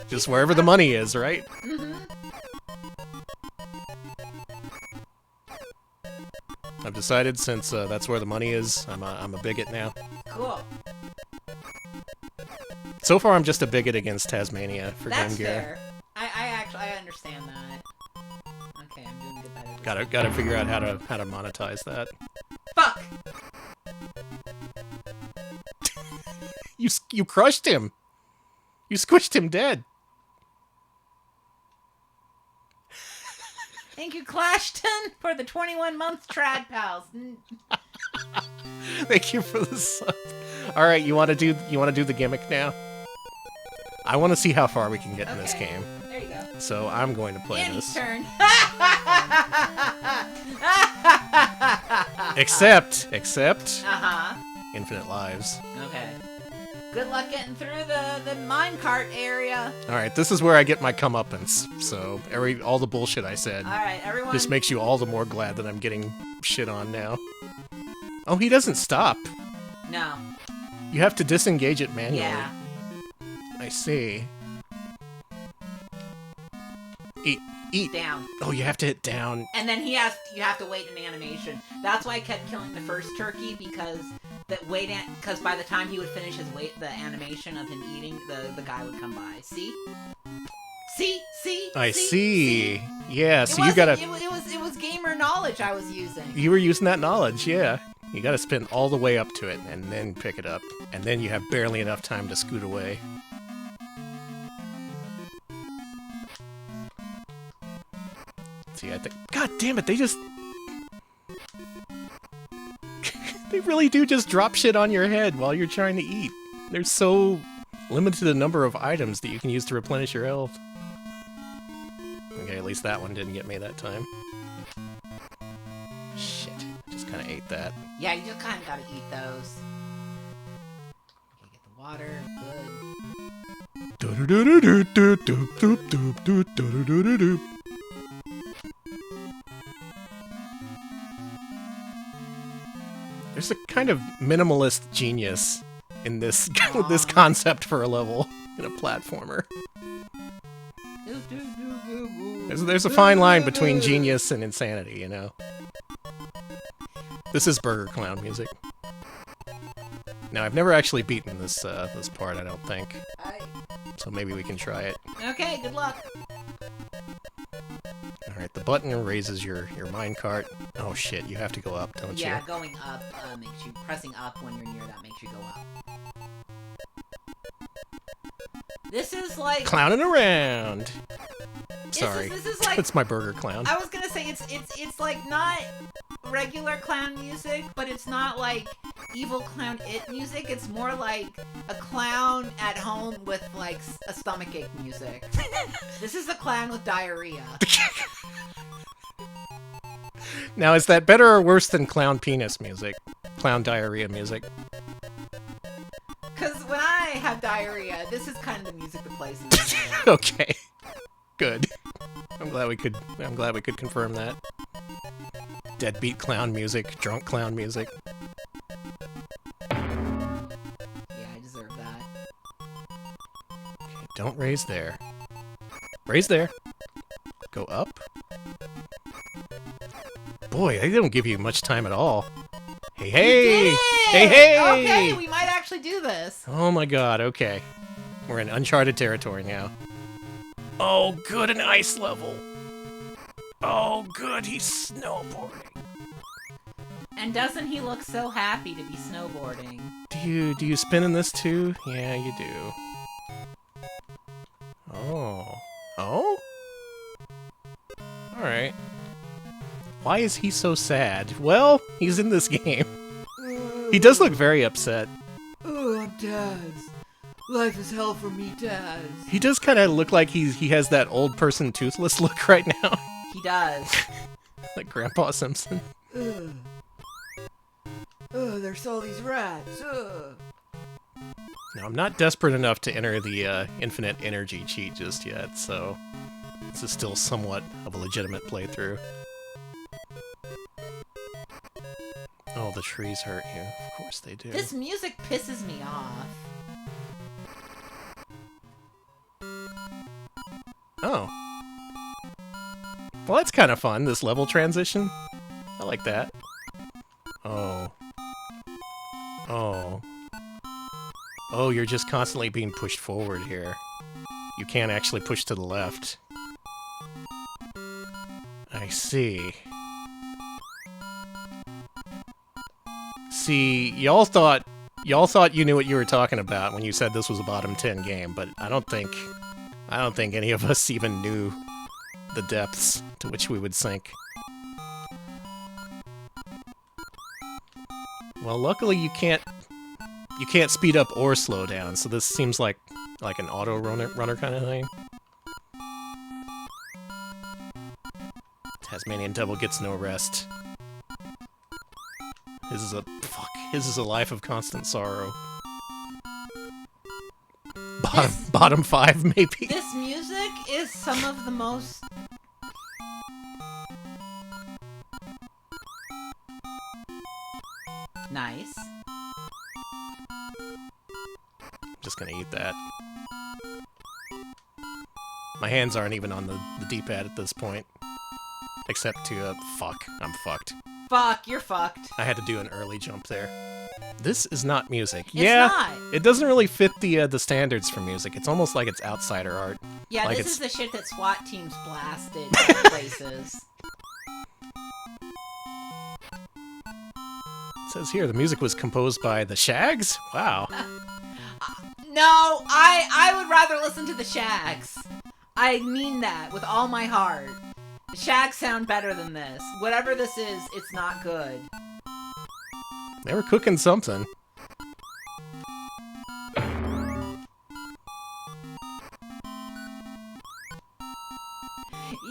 Just wherever the money is, right? Mm-hmm. I've decided since that's where the money is, I'm a bigot now. Cool. So far, I'm just a bigot against Taz-Mania for That's Game Gear. fair. I understand that. Okay, I'm doing good better. Gotta figure out how to monetize that. Fuck! You crushed him. You squished him dead. Thank you, Clashton, for the 21-month trad pals. Thank you for the sub. All right, you want to do the gimmick now? I want to see how far we can get in this game. There you go. So I'm going to play Andy's this. turn. Except infinite lives. Okay. Good luck getting through the minecart area. All right, this is where I get my comeuppance. So all the bullshit I said All right, everyone. just makes you all the more glad that I'm getting shit on now. Oh, he doesn't stop. No. You have to disengage it manually. Yeah. I see. Eat. Down. Oh, you have to hit down. And then you have to wait an animation. That's why I kept killing the first turkey, because by the time he would finish the animation of him eating, the guy would come by. See? I see. Yeah, so you gotta. It was gamer knowledge I was using. You were using that knowledge, yeah. You gotta spin all the way up to it and then pick it up. And then you have barely enough time to scoot away. See, I think. God damn it, they just. They really do just drop shit on your head while you're trying to eat. They're so limited the number of items that you can use to replenish your health. Okay, at least that one didn't get me that time. Shit, just kind of ate that. Yeah, you just kind of gotta eat those. Okay, get the water. Good. There's a kind of minimalist genius in this with this concept for a level in a platformer. There's a fine line between genius and insanity, you know. This is Burger Clown music. Now, I've never actually beaten this this part, I don't think. So maybe we can try it. Okay, good luck. Alright, the button raises your minecart. Oh shit, you have to go up, don't you? Yeah, going up makes you... Pressing up when you're near that makes you go up. This is like... Clowning around! Sorry, this is like... It's my Burger Clown. I was gonna say, it's like not regular clown music, but it's not like evil clown it music. It's more like a clown at home with like a stomachache music. This is a clown with diarrhea. Now, is that better or worse than clown penis music? Clown diarrhea music? Because when I have diarrhea, this is kind of the music that plays in this movie. Okay. Good. I'm glad we could confirm that. Deadbeat clown music, drunk clown music. Yeah, I deserve that. Okay, don't raise there. Raise there. Go up. Boy, they don't give you much time at all. Hey, hey! Hey, hey! Okay, we might actually do this. Oh my god, okay. We're in uncharted territory now. Oh, good, an ice level. Oh, good, he's snowboarding. And doesn't he look so happy to be snowboarding? Do you spin in this too? Yeah, you do. Oh. Oh? Alright. Why is he so sad? Well, he's in this game. He does look very upset. Oh, I'm Taz. Life is hell for me, Taz. He does kind of look like he has that old person toothless look right now. He does. Like Grandpa Simpson. There's all these rats. Now, I'm not desperate enough to enter the infinite energy cheat just yet, so this is still somewhat of a legitimate playthrough. Oh Oh, the trees hurt you. Of course they do. This music pisses me off. Oh. Well, that's kind of fun, this level transition. I like that. Oh. Oh. Oh, you're just constantly being pushed forward here. You can't actually push to the left. I see. See, y'all thought you knew what you were talking about when you said this was a bottom 10 game, but I don't think any of us even knew the depths to which we would sink. Well, luckily you can't speed up or slow down, so this seems like an auto runner kind of thing. Taz-Manian Devil gets no rest. His is a life of constant sorrow. Bottom 5, maybe? This music is some of the most... Nice. Just gonna eat that. My hands aren't even on the D-pad at this point. Except to, fuck. I'm fucked. Fuck, you're fucked. I had to do an early jump there. This is not music. It's yeah, not. It doesn't really fit the standards for music. It's almost like it's outsider art. Yeah, like this is the shit that SWAT teams blasted places. It says here the music was composed by the Shags? Wow. No, I would rather listen to the Shags. I mean that with all my heart. The Shags sound better than this. Whatever this is, it's not good. They were cooking something.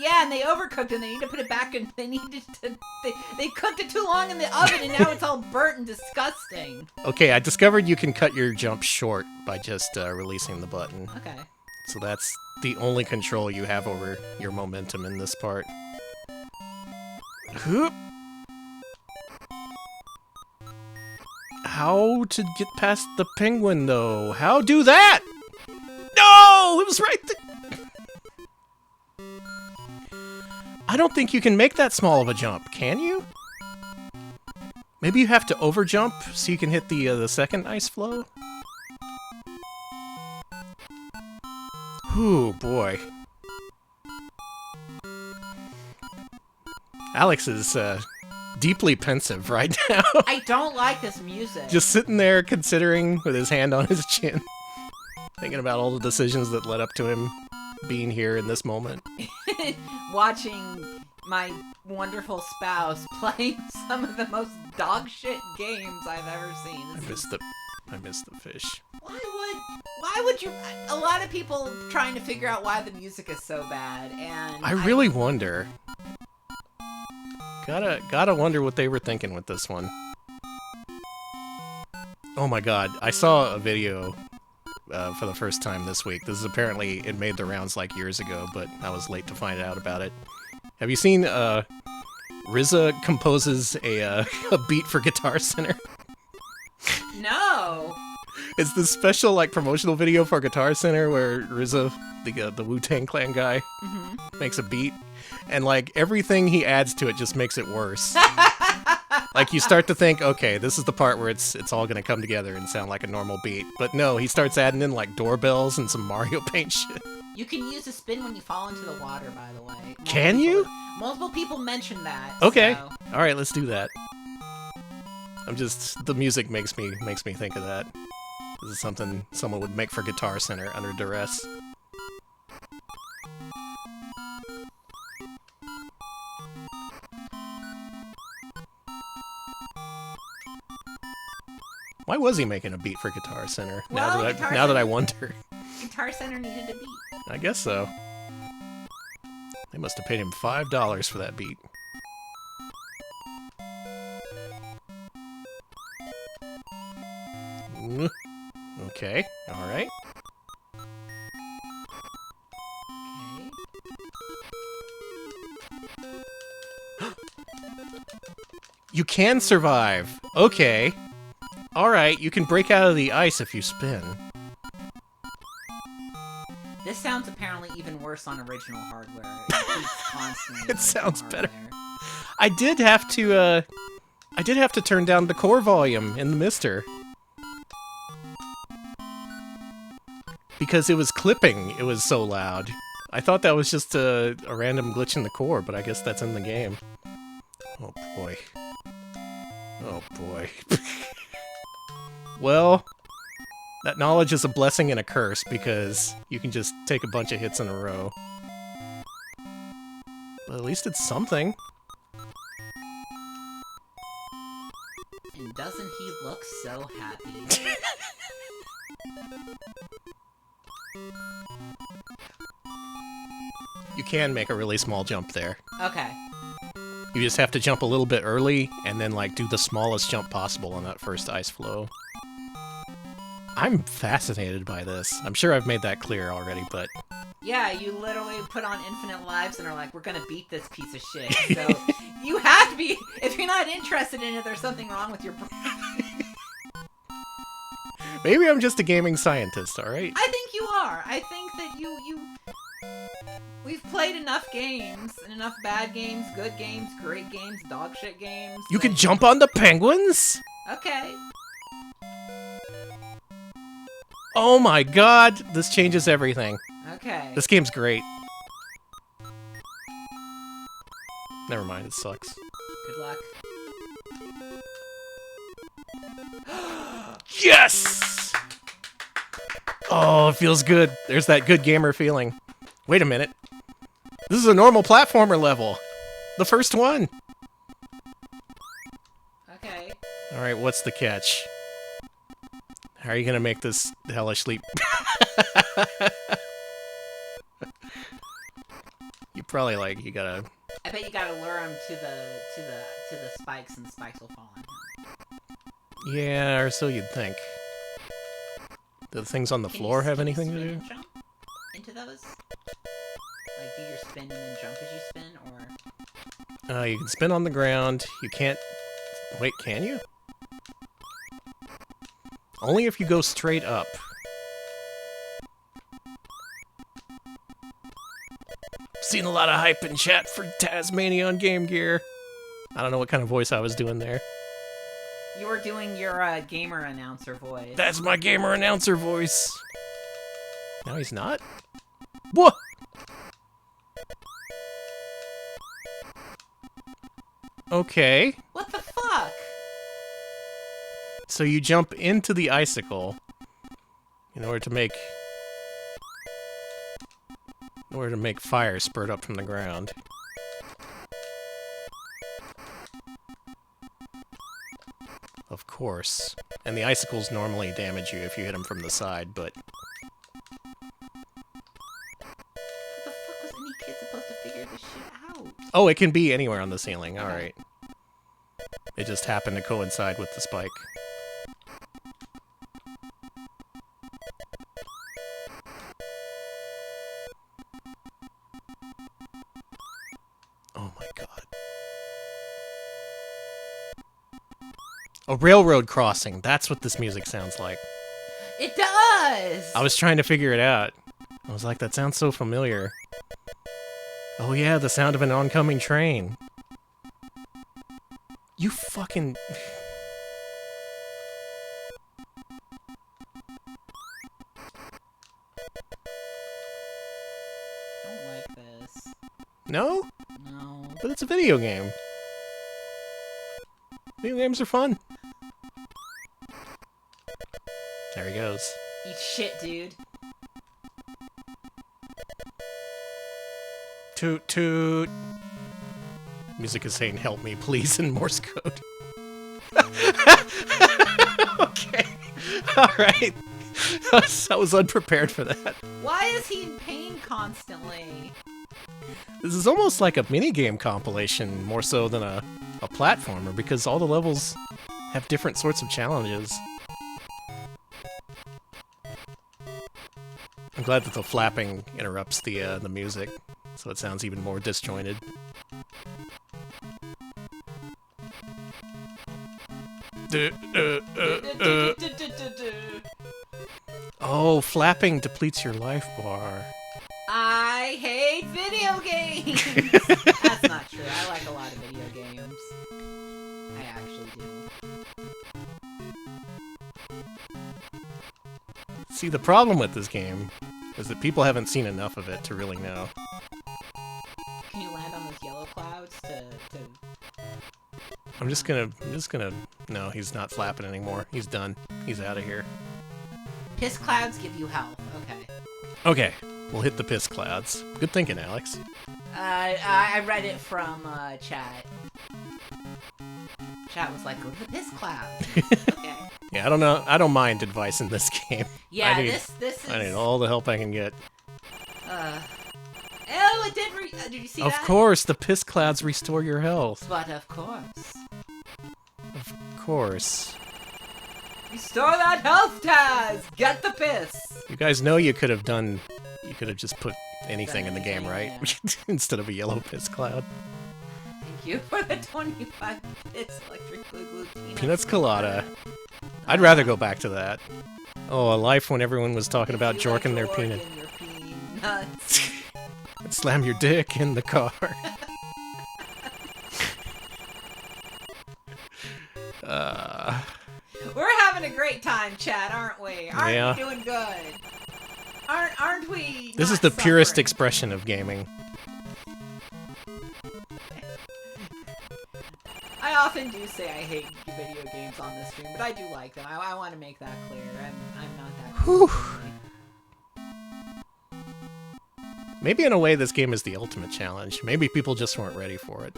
Yeah, and they overcooked and they need to put it back in. They cooked it too long in the oven and now it's all burnt and disgusting. Okay, I discovered you can cut your jump short by just releasing the button. Okay. So that's the only control you have over your momentum in this part. Whoop! How to get past the penguin, though? How do that? No! It was right there! I don't think you can make that small of a jump, can you? Maybe you have to overjump so you can hit the second ice flow? Ooh, boy. Alex is deeply pensive right now. I don't like this music. Just sitting there considering with his hand on his chin. Thinking about all the decisions that led up to him being here in this moment. Watching my wonderful spouse playing some of the most dog shit games I've ever seen. I missed the fish. Why would you? A lot of people trying to figure out why the music is so bad, and I really wonder. Gotta wonder what they were thinking with this one. Oh my god, I saw a video for the first time this week. This is apparently, it made the rounds like years ago, but I was late to find out about it. Have you seen RZA composes a beat for Guitar Center? No. It's this special like promotional video for Guitar Center where RZA, the Wu-Tang Clan guy, makes a beat, and like everything he adds to it just makes it worse. Like you start to think, okay, this is the part where it's all gonna come together and sound like a normal beat, but no, he starts adding in like doorbells and some Mario Paint shit. You can use a spin when you fall into the water, by the way. Can you? Multiple people mentioned that. Okay, so. all right, let's do that. The music makes me think of that. This is something someone would make for Guitar Center under duress. Why was he making a beat for Guitar Center? Well, now that I wonder. Guitar Center needed a beat. I guess so. They must have paid him $5 for that beat. Okay, alright. Okay. You can survive! Okay. Alright, you can break out of the ice if you spin. This sounds apparently even worse on original hardware. It keeps constantly. It sounds better. I did have to turn down the core volume in the Mister. Because it was clipping, it was so loud. I thought that was just a random glitch in the core, but I guess that's in the game. Oh boy. Oh boy. Well, that knowledge is a blessing and a curse, because you can just take a bunch of hits in a row. But at least it's something. And doesn't he look so happy? You can make a really small jump there. Okay. You just have to jump a little bit early, and then, like, do the smallest jump possible on that first ice flow. I'm fascinated by this. I'm sure I've made that clear already, but... Yeah, you literally put on infinite lives and are like, we're gonna beat this piece of shit. So, you have to be... If you're not interested in it, there's something wrong with your brain. Maybe I'm just a gaming scientist, alright? I think you are. I think that you... We've played enough games, and enough bad games, good games, great games, dog shit games. You can jump on the penguins? Okay. Oh my god, this changes everything. Okay. This game's great. Never mind, it sucks. Good luck. Yes! Oh, it feels good. There's that good gamer feeling. Wait a minute. This is a normal platformer level. The first one. Okay. Alright, what's the catch? How are you gonna make this hellish leap? You probably, like, you gotta... I bet you gotta lure him to the spikes, and the spikes will fall on him. Yeah, or so you'd think. Do the things on the floor have anything to Can you do? spin and jump into those? Like, do your spin and then jump as you spin, or... You can spin on the ground. You can't... Wait, can you? Only if you go straight up. Seen a lot of hype in chat for Taz-Mania on Game Gear. I don't know what kind of voice I was doing there. You were doing your gamer announcer voice. That's my gamer announcer voice. No, he's not? What? Okay. What the fuck? So you jump into the icicle in order to make fire spurt up from the ground. Of course. And the icicles normally damage you if you hit them from the side, but... How the fuck was any kid supposed to figure this shit out? Oh, it can be anywhere on the ceiling, alright. It just happened to coincide with the spike. Oh my god. A railroad crossing. That's what this music sounds like. It does! I was trying to figure it out. I was like, that sounds so familiar. Oh yeah, the sound of an oncoming train. You fucking... Don't like this. No? No. But it's a video game. Video games are fun. There he goes. Eat shit, dude. Toot toot. Music is saying help me please in Morse code. Okay. Alright. I was unprepared for that. Why is he in pain constantly? This is almost like a minigame compilation, more so than a platformer, because all the levels have different sorts of challenges. I'm glad that the flapping interrupts the music, so it sounds even more disjointed. Oh, flapping depletes your life bar. I hate video games. That's not true. I like a lot of video games. I actually do. See, the problem with this game is that people haven't seen enough of it to really know. Can you land on those yellow clouds to... I'm just gonna... No, he's not flapping anymore. He's done. He's out of here. Piss clouds give you health. Okay. Okay, we'll hit the piss clouds. Good thinking, Alex. I read it from chat. Chat was like, go to the piss cloud. Okay. Yeah, I don't know. I don't mind advice in this game. Yeah, this is... I need all the help I can get. Oh, it did did you see Of that? course, the piss clouds restore your health. But of course. Of course. Restore that health, Taz! Get the piss! You guys know you could have done... You could have just put anything in the game, right? Yeah. Instead of a yellow piss cloud. Thank you for the 25 bits electric glue Peanuts colada. I'd rather go back to that. Oh, a life when everyone was talking about jorking their peanut. Nuts. Slam your dick in the car. We're having a great time, Chad, aren't we? Aren't we doing good? Aren't we? This is the purest expression of gaming. I often do say I hate video games on this stream, but I do like them. I want to make that clear. I'm not that cool. Maybe in a way this game is the ultimate challenge. Maybe people just weren't ready for it.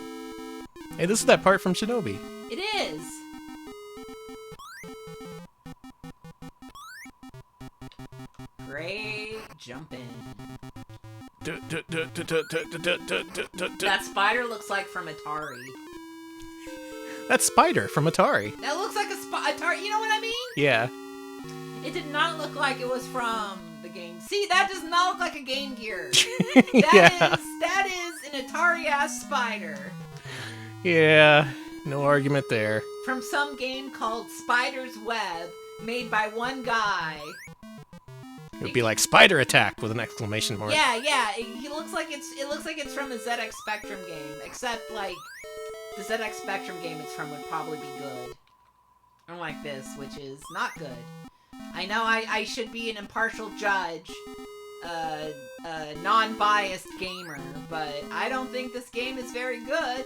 Hey, this is that part from Shinobi. It is. Great jumping. That spider looks like from Atari. That's Spider from Atari. That looks like a Atari. You know what I mean? Yeah. It did not look like it was from the game. See, that does not look like a Game Gear. That is an Atari-ass spider. Yeah, no argument there. From some game called Spider's Web, made by one guy. It would be like Spider Attack with an exclamation mark. Yeah. It looks like it's from a ZX Spectrum game, except like the ZX Spectrum game it's from would probably be good. Unlike this, which is not good. I know I should be an impartial judge, non-biased gamer, but I don't think this game is very good,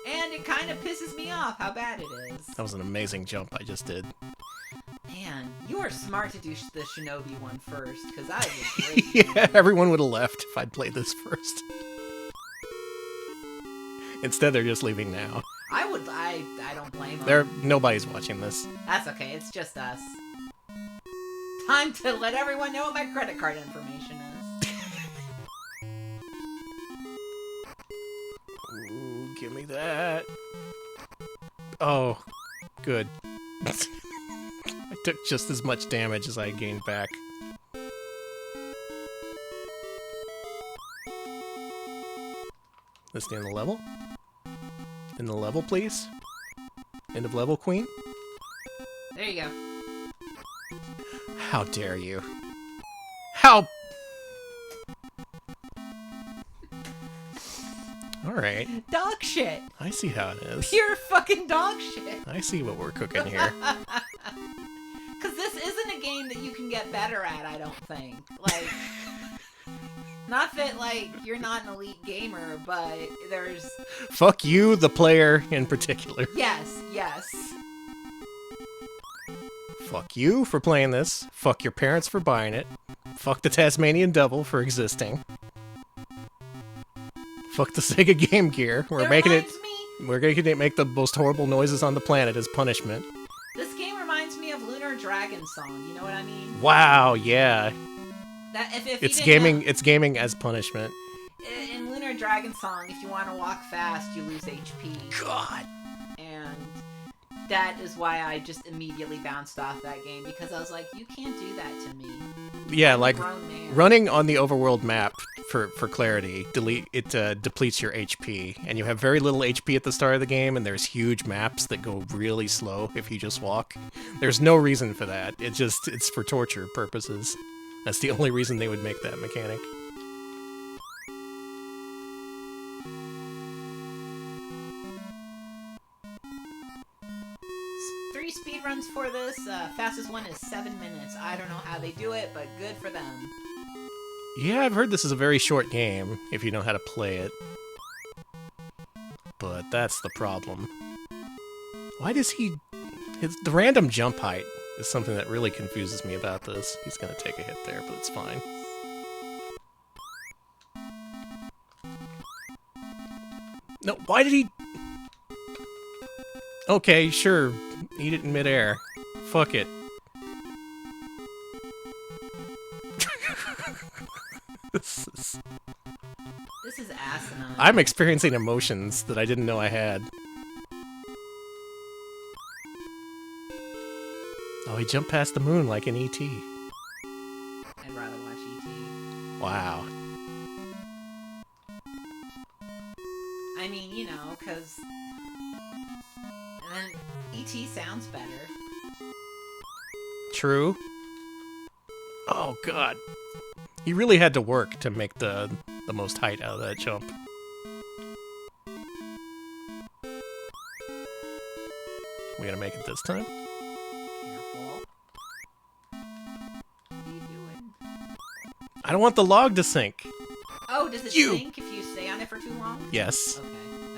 and it kind of pisses me off how bad it is. That was an amazing jump I just did. Man, you are smart to do the Shinobi one first, because that was a great Yeah, game. everyone would have left if I'd played this first. Instead, they're just leaving now. I don't blame them. Nobody's watching this. That's okay, it's just us. Time to let everyone know what my credit card information is. Ooh, give me that. Oh, good. I took just as much damage as I gained back. This the end of the level? In the level, please? End of level, queen? There you go. How dare you? How... Alright. Dog shit. I see how it is. Pure fucking dog shit. I see what we're cooking here. Because this isn't a game that you can get better at, I don't think. Like, not that, like, you're not an elite gamer, but there's... Fuck you, the player, in particular. Yes. Fuck you for playing this. Fuck your parents for buying it. Fuck the Tasmanian Devil for existing. Fuck the Sega Game Gear. We're making it make the most horrible noises on the planet as punishment. This game reminds me of Lunar Dragon Song. You know what I mean? Wow, yeah. That if It's you didn't gaming. know, It's gaming as punishment. in Lunar Dragon Song, if you want to walk fast, you lose HP. God. And that is why I just immediately bounced off that game, because I was like, you can't do that to me. Yeah, I'm a like grown man. running on the overworld map for clarity, depletes your HP, and you have very little HP at the start of the game, and there's huge maps that go really slow if you just walk. There's no reason for that. It's for torture purposes. That's the only reason they would make that mechanic. Three speedruns for this. Fastest one is 7 minutes. I don't know how they do it, but good for them. Yeah, I've heard this is a very short game if you know how to play it. But that's the problem. Why does he... the random jump height is something that really confuses me about this. He's gonna take a hit there, but it's fine. No, why did he... Okay, sure. Eat it in midair. Fuck it. This is asinine. I'm experiencing emotions that I didn't know I had. Oh, he jumped past the moon like an E.T. I'd rather watch E.T. Wow. I mean, you know, because... And then E.T. sounds better. True. Oh, God. He really had to work to make the most height out of that jump. We gonna make it this time? Careful. What are you doing? I don't want the log to sink. Oh, does it sink if you stay on it for too long? Yes. Okay,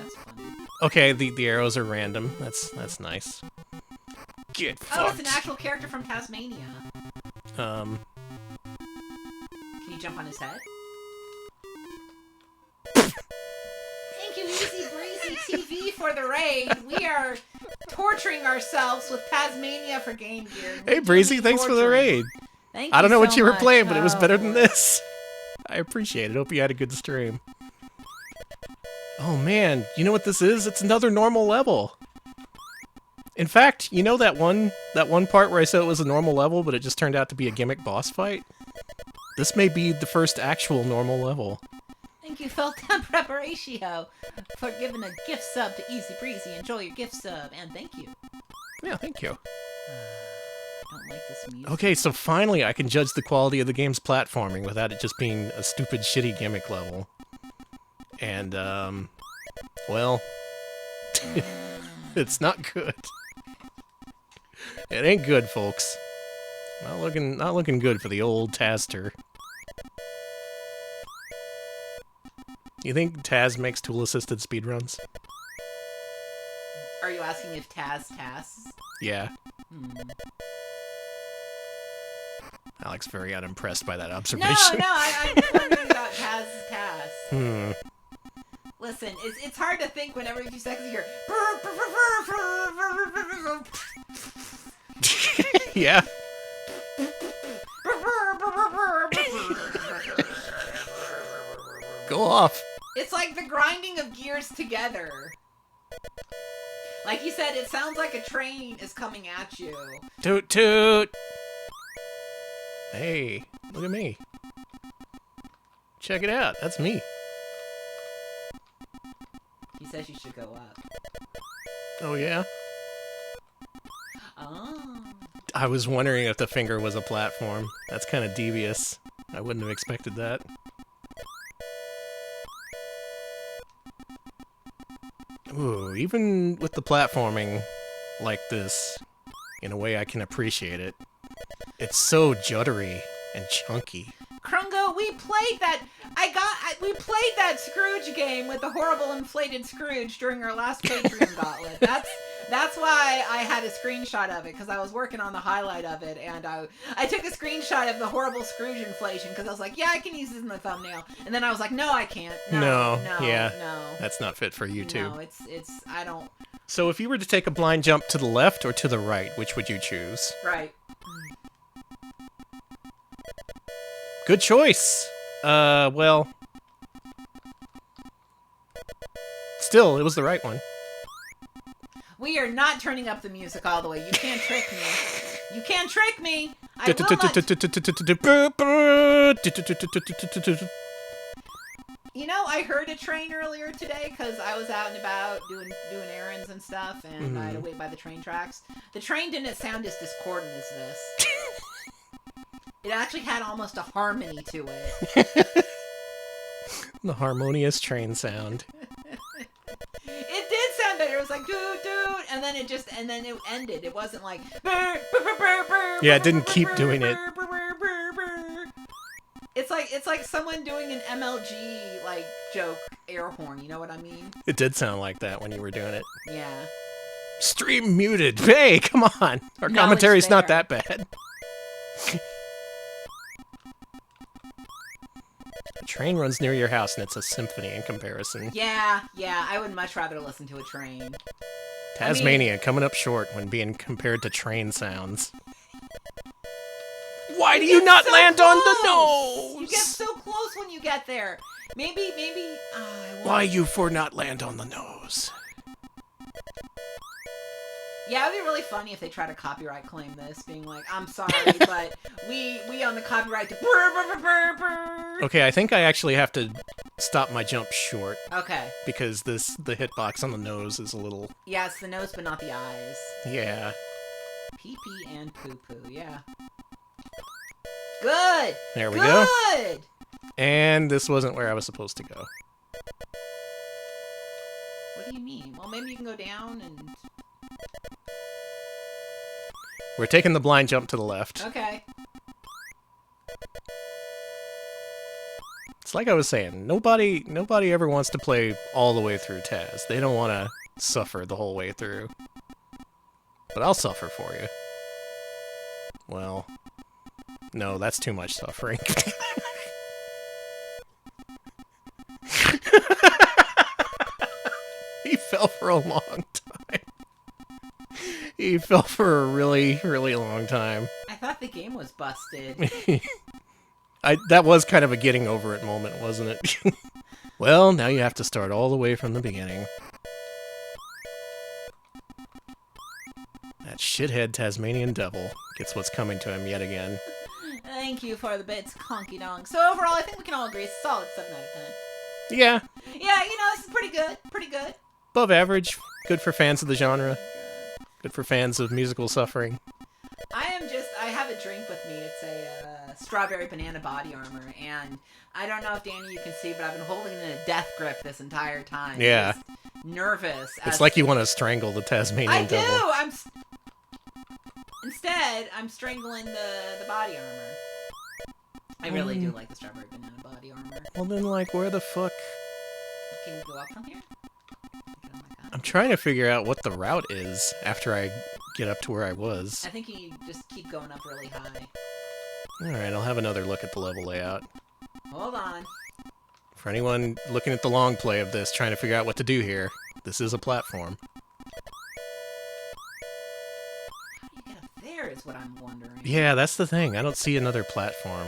that's funny. Okay, the arrows are random. That's nice. Get fucked. Oh, it's an actual character from Taz-Mania. Can you jump on his head? Thank you, Easy Breezy TV, for the raid. We are torturing ourselves with Taz-Mania for Game Gear. Hey, Breezy, thanks for the raid. Thank I don't know so what you were much. playing, but it was better than this. I appreciate it. Hope you had a good stream. Oh, man. You know what this is? It's another normal level. In fact, you know that one part where I said it was a normal level, but it just turned out to be a gimmick boss fight? This may be the first actual normal level. Thank you, Felton Preparatio, for giving a gift sub to Easy Breezy. Enjoy your gift sub, and thank you. Yeah, thank you. I don't like this music. Okay, so finally I can judge the quality of the game's platforming without it just being a stupid, shitty gimmick level. And, well, it's not good. It ain't good, folks. Not looking good for the old Tazster. You think Taz makes tool-assisted speedruns? Are you asking if Taz? Yeah. Alex very unimpressed by that observation. No, I'm wondering about Taz. Listen, it's hard to think when every few seconds you hear... Yeah. Go off. It's like the grinding of gears together. Like you said, it sounds like a train is coming at you. Toot toot. Hey, look at me. Check it out. That's me. He says you should go up. Oh, yeah? Oh. I was wondering if the finger was a platform. That's kind of devious. I wouldn't have expected that. Ooh, even with the platforming like this, in a way I can appreciate it, it's so juddery and chunky. Krungo, we played that. We played that Scrooge game with the horrible inflated Scrooge during our last Patreon gauntlet. That's why I had a screenshot of it, because I was working on the highlight of it, and I took a screenshot of the horrible Scrooge inflation because I was like, yeah, I can use this in the thumbnail, and then I was like, no, I can't. No, that's not fit for YouTube. No, it's I don't. So if you were to take a blind jump to the left or to the right, which would you choose? Right. Good choice. Well, still, it was the right one. We are not turning up the music all the way. You can't trick me. You can't trick me. I will not. You know, I heard a train earlier today because I was out and about doing errands and stuff, and I had to wait by the train tracks. The train didn't sound as discordant as this. It actually had almost a harmony to it. The harmonious train sound. It did sound better. It was like doo doo, and then it ended. It wasn't like yeah, it didn't keep doing it. It's like someone doing an MLG like joke air horn. You know what I mean? It did sound like that when you were doing it. Yeah. Stream muted. Hey, come on. Our commentary's not that bad. A train runs near your house and it's a symphony in comparison. Yeah. I would much rather listen to a train. Taz-Mania coming up short when being compared to train sounds. Why do you not land on the nose? You get so close when you get there. Maybe. Why you for not land on the nose? Yeah, it'd be really funny if they try to copyright claim this, being like, "I'm sorry, but we own the copyright to." Okay, I think I actually have to stop my jump short. Okay. Because the hitbox on the nose is a little. Yeah, it's the nose, but not the eyes. Yeah. Pee pee and poo poo. Yeah. Good! There we go. Good! And this wasn't where I was supposed to go. What do you mean? Well, maybe you can go down and... We're taking the blind jump to the left. Okay. It's like I was saying, nobody ever wants to play all the way through Taz. They don't want to suffer the whole way through. But I'll suffer for you. Well... No, that's too much suffering. He fell for a long time. He fell for a really, really long time. I thought the game was busted. That was kind of a getting over it moment, wasn't it? Well, now you have to start all the way from the beginning. That shithead Tasmanian devil gets what's coming to him yet again. Thank you for the bits, Conky Dong. So overall, I think we can all agree it's a solid 7 out of 10. Yeah. Yeah, you know, this is pretty good. Pretty good. Above average. Good for fans of the genre. Good for fans of musical suffering. I have a drink with me. It's a strawberry banana body armor, and I don't know if, Danny, you can see, but I've been holding it in a death grip this entire time. Yeah. Just nervous. It's like you want to strangle the Tasmanian devil. I do! Instead, I'm strangling the body armor. I really do like the strawberry banana body armor. Well then, like, where the fuck... Can you go up from here? I'm trying to figure out what the route is after I get up to where I was. I think you just keep going up really high. Alright, I'll have another look at the level layout. Hold on. For anyone looking at the long play of this, trying to figure out what to do here, this is a platform. How do you get up there is what I'm wondering. Yeah, that's the thing. I don't see another platform.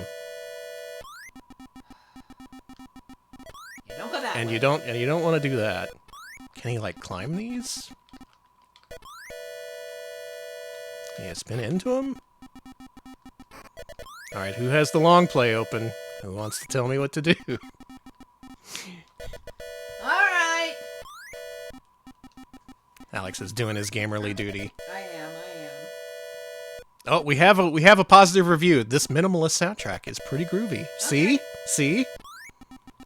Yeah, don't go that way. And you don't want to do that. Can he, like, climb these? Can you spin into him? Alright, who has the long play open? Who wants to tell me what to do? Alright! Alex is doing his gamerly duty. I am. Oh, we have a positive review. This minimalist soundtrack is pretty groovy. See? Okay. See?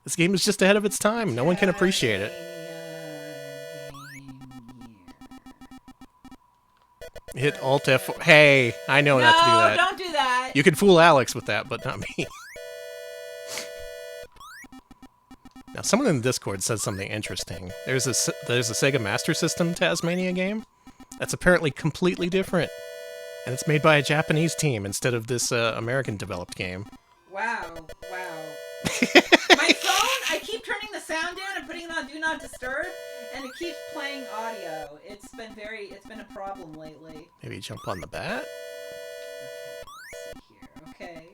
This game is just ahead of its time. No one can appreciate it. Hit Alt F4. Hey, I know not to do that. No, don't do that. You can fool Alex with that, but not me. Now, someone in the Discord said something interesting. There's a Sega Master System Taz-Mania game that's apparently completely different. And it's made by a Japanese team instead of this American-developed game. Wow. My phone, I keep turning the sound down and putting it on Do Not Disturb, and it keeps playing audio. It's been a problem lately. Maybe jump on the bat? Okay, let's see here. Okay.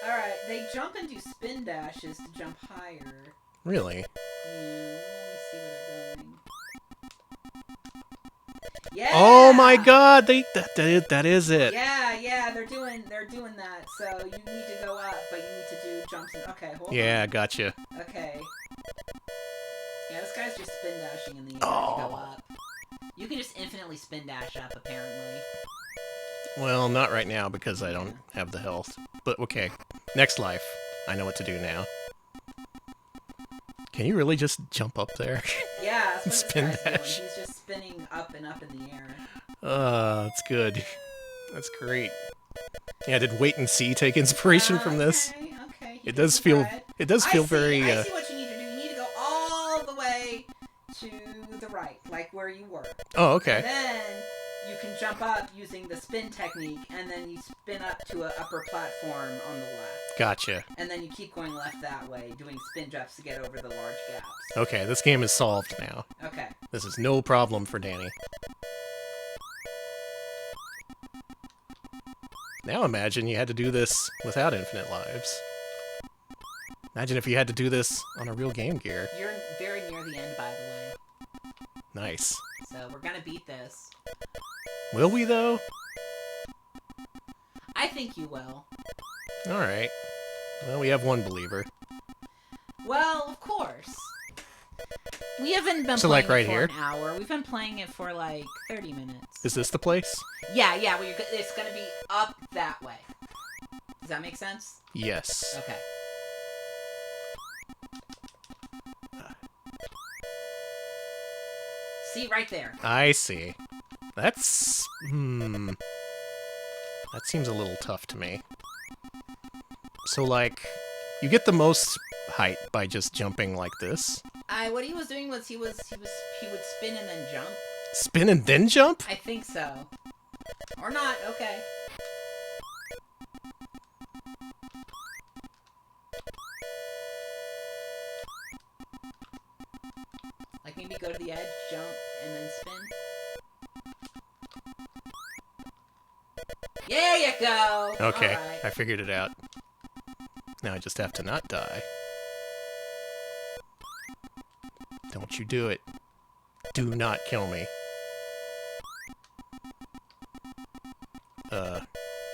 Alright, they jump and do spin dashes to jump higher. Really? Yeah, let me see where they're going. Yeah. Oh my God! That is it. Yeah, they're doing that. So you need to go up, but you need to do jumps. Okay, hold on. Yeah, gotcha. Okay. Yeah, this guy's just spin dashing, and then you have to go up. You can just infinitely spin dash up, apparently. Well, not right now because I don't have the health. But okay, next life. I know what to do now. Can you really just jump up there? Yeah, that's what Spin this guy's dash. doing. He's just spinning up and up in the air. That's good. That's great. Yeah, did Wait and See take inspiration from this? Okay. It does feel very. I see what you need to do. You need to go all the way to the right, like where you were. Oh, okay. And then you can jump up using the spin technique, and then you spin up to an upper platform on the left. Gotcha. And then you keep going left that way, doing spin jumps to get over the large gaps. Okay, this game is solved now. Okay. This is no problem for Danny. Now imagine you had to do this without infinite lives. Imagine if you had to do this on a real Game Gear. You're very near the end, by the way. Nice. So we're gonna beat this. Will we, though? I think you will. Alright. Well, we have one believer. Well, of course. We haven't been So, playing like, right it for here? an hour. We've been playing it for like 30 minutes. Is this the place? Yeah, it's gonna be up that way. Does that make sense? Yes. Okay. See, right there. I see. That's... That seems a little tough to me. So, like, you get the most height by just jumping like this? What he was doing was he would spin and then jump. Spin and then jump? I think so. Or not, okay. Like maybe go to the edge, jump, and then spin. There you go! Okay, Alright. I figured it out. Now I just have to not die. Don't you do it. Do not kill me.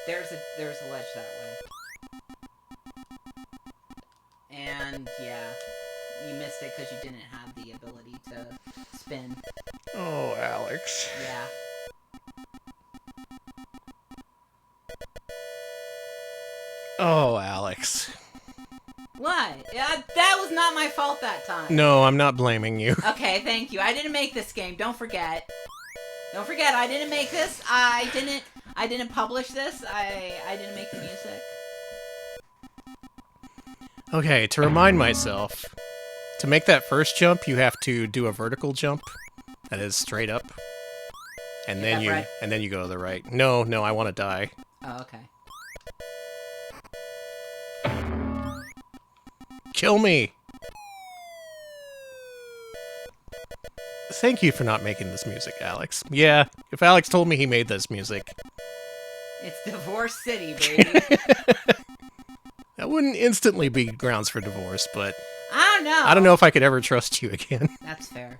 There's a ledge that way. And yeah, you missed it because you didn't have the ability to spin. Oh, Alex. Yeah. Oh, Alex. What? Yeah, that was not my fault that time. No, I'm not blaming you. Okay, thank you. I didn't make this game. Don't forget. Don't forget, I didn't make this. I didn't publish this. I didn't make the music. Okay, to remind myself, to make that first jump, you have to do a vertical jump. That is straight up. And then you go to the right. No, I want to die. Oh, okay. Kill me! Thank you for not making this music, Alex. Yeah, if Alex told me he made this music... It's Divorce City, baby. That wouldn't instantly be grounds for divorce, but... I don't know. I don't know if I could ever trust you again. That's fair.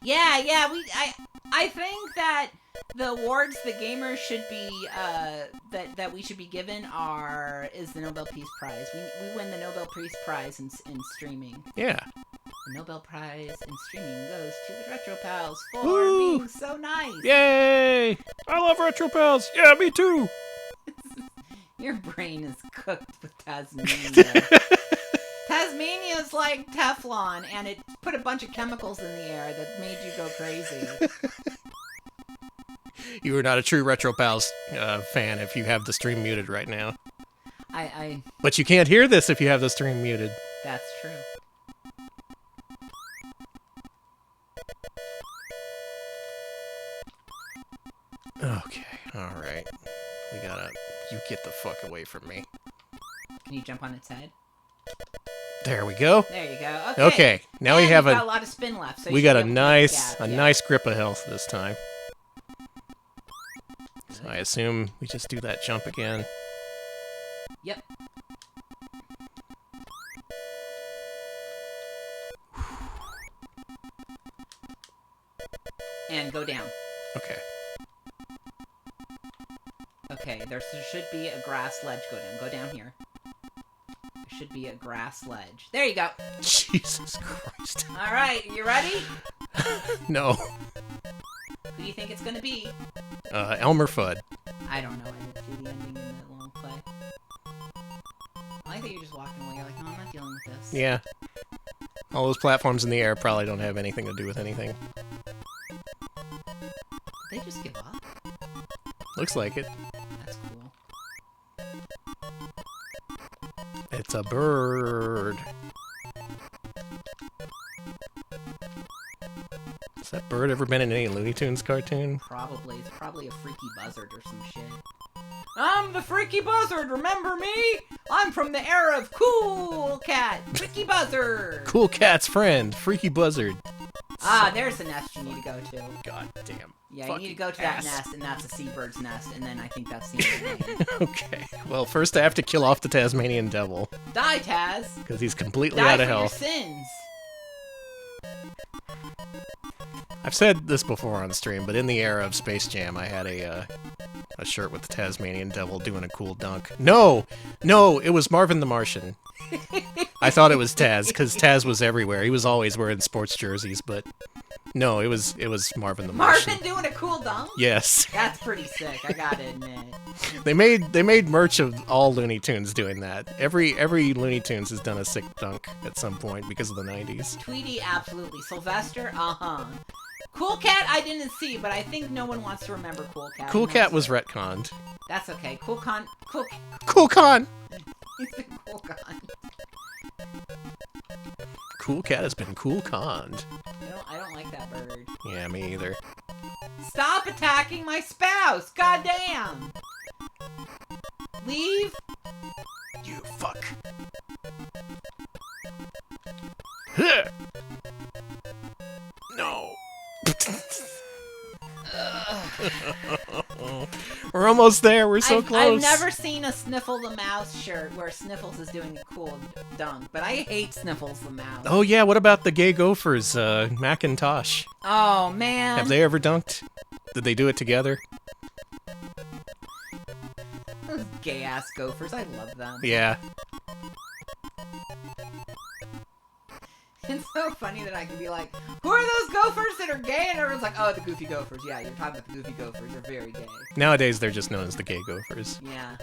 Yeah, I think that the awards the gamers should be that we should be given is the Nobel Peace Prize. We win the Nobel Peace Prize in streaming. Yeah. The Nobel Prize in streaming goes to the Retro Pals for Woo! being so nice. Yay! I love Retro Pals! Yeah, me too! Your brain is cooked with Taz-Mania. Taz-Mania is like Teflon, and it put a bunch of chemicals in the air that made you go crazy. You are not a true Retro Pals fan if you have the stream muted right now. But you can't hear this if you have the stream muted. That's true. Okay, alright. You get the fuck away from me. Can you jump on its head? There we go. There you go. Okay, now we have got a lot of spin left. So we got a nice grip of health this time. So I assume we just do that jump again. Yep. and go down. Okay. Okay, there should be a grass ledge. Go down here. There should be a grass ledge. There you go. Jesus Christ. All right, you ready? No. Who do you think it's gonna be? Elmer Fudd. I don't know. I didn't see the ending in the long play. I like that you're just walking away. You're like, no, I'm not dealing with this. Yeah. All those platforms in the air probably don't have anything to do with anything. Did they just give up? Looks like it. That's cool. It's a bird. Has that bird ever been in any Looney Tunes cartoon? Probably. It's probably a freaky buzzard or some shit. I'm the freaky buzzard, remember me? I'm from the era of Cool Cat, Freaky Buzzard. Cool Cat's friend, Freaky Buzzard. Ah, there's the nest you need to go to. God damn. Yeah, you need to go to that nest, and that's a seabird's nest, and then I think that's the end of the game. Okay. Well, first I have to kill off the Taz-Manian devil. Die, Taz. Because he's completely Die out of for your health. sins. I've said this before on stream, but in the era of Space Jam, I had a shirt with the Taz-Manian devil doing a cool dunk. No! No, it was Marvin the Martian. I thought it was Taz, because Taz was everywhere. He was always wearing sports jerseys, but no, it was Marvin the Martian. Marvin doing a cool dunk? Yes. That's pretty sick, I gotta admit. They made merch of all Looney Tunes doing that. Every Looney Tunes has done a sick dunk at some point because of the 90s. Tweety, absolutely. Sylvester, uh-huh. Cool Cat, I didn't see, but I think no one wants to remember Cool Cat. Cool Cat was retconned. That's okay. Cool Con. Cool Con! He's been Cool Con. Cool Cat has been cool conned. I don't like that bird. Yeah, me either. Stop attacking my spouse! Goddamn! Leave? You fuck. Huh. No. We're almost there. We're so close. I've never seen a Sniffle the Mouse shirt where Sniffles is doing a cool dunk, but I hate Sniffles the Mouse. Oh yeah, what about the gay gophers, Macintosh? Oh man. Have they ever dunked? Did they do it together? Those gay ass gophers, I love them. Yeah. It's so funny that I can be like, who are those gophers that are gay? And everyone's like, oh, the Goofy Gophers. Yeah, you're talking about the Goofy Gophers. They're very gay. Nowadays, they're just known as the gay gophers. Yeah.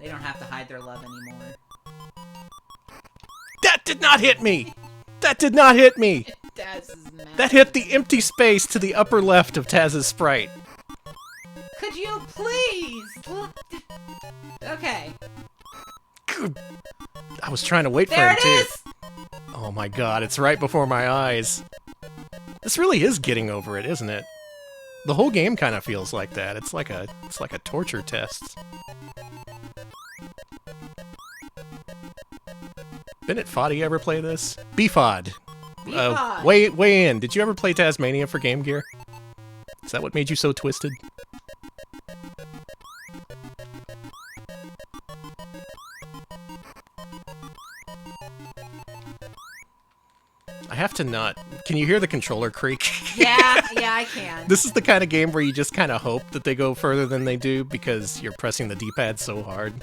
They don't have to hide their love anymore. That did not hit me! That did not hit me! Taz is mad. That hit the empty space to the upper left of Taz's sprite. Could you please? Okay. I was trying to wait for There him it too. is! Oh my god, it's right before my eyes. This really is getting over it, isn't it? The whole game kind of feels like that. It's like a torture test. Didn't Foddy ever play this? B-Fod. B-Fod. Weigh in. Did you ever play Taz-Mania for Game Gear? Is that what made you so twisted? I have to not. Can you hear the controller creak? Yeah, I can. This is the kind of game where you just kind of hope that they go further than they do because you're pressing the D-pad so hard.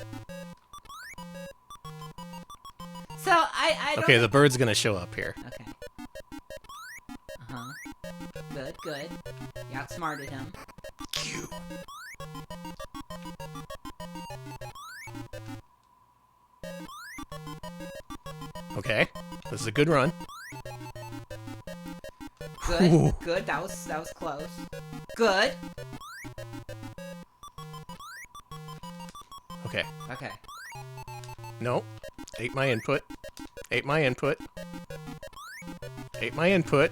So, I don't... Okay, the bird's gonna show up here. Okay. Uh-huh. Good. You outsmarted him. Q. Okay, this is a good run. Good. That was close. Good. Okay. Okay. No. Ate my input. Ate my input. Ate my input.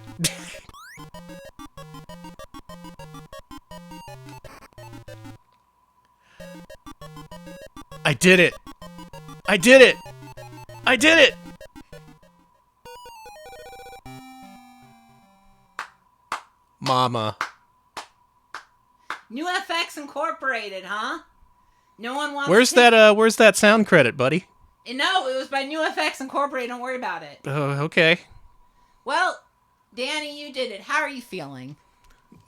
I did it! I did it! I did it! Mama. New FX Incorporated, huh? No one wants Where's that sound credit, buddy? No, it was by New FX Incorporated. Don't worry about it. Okay. Well, Danny, you did it. How are you feeling?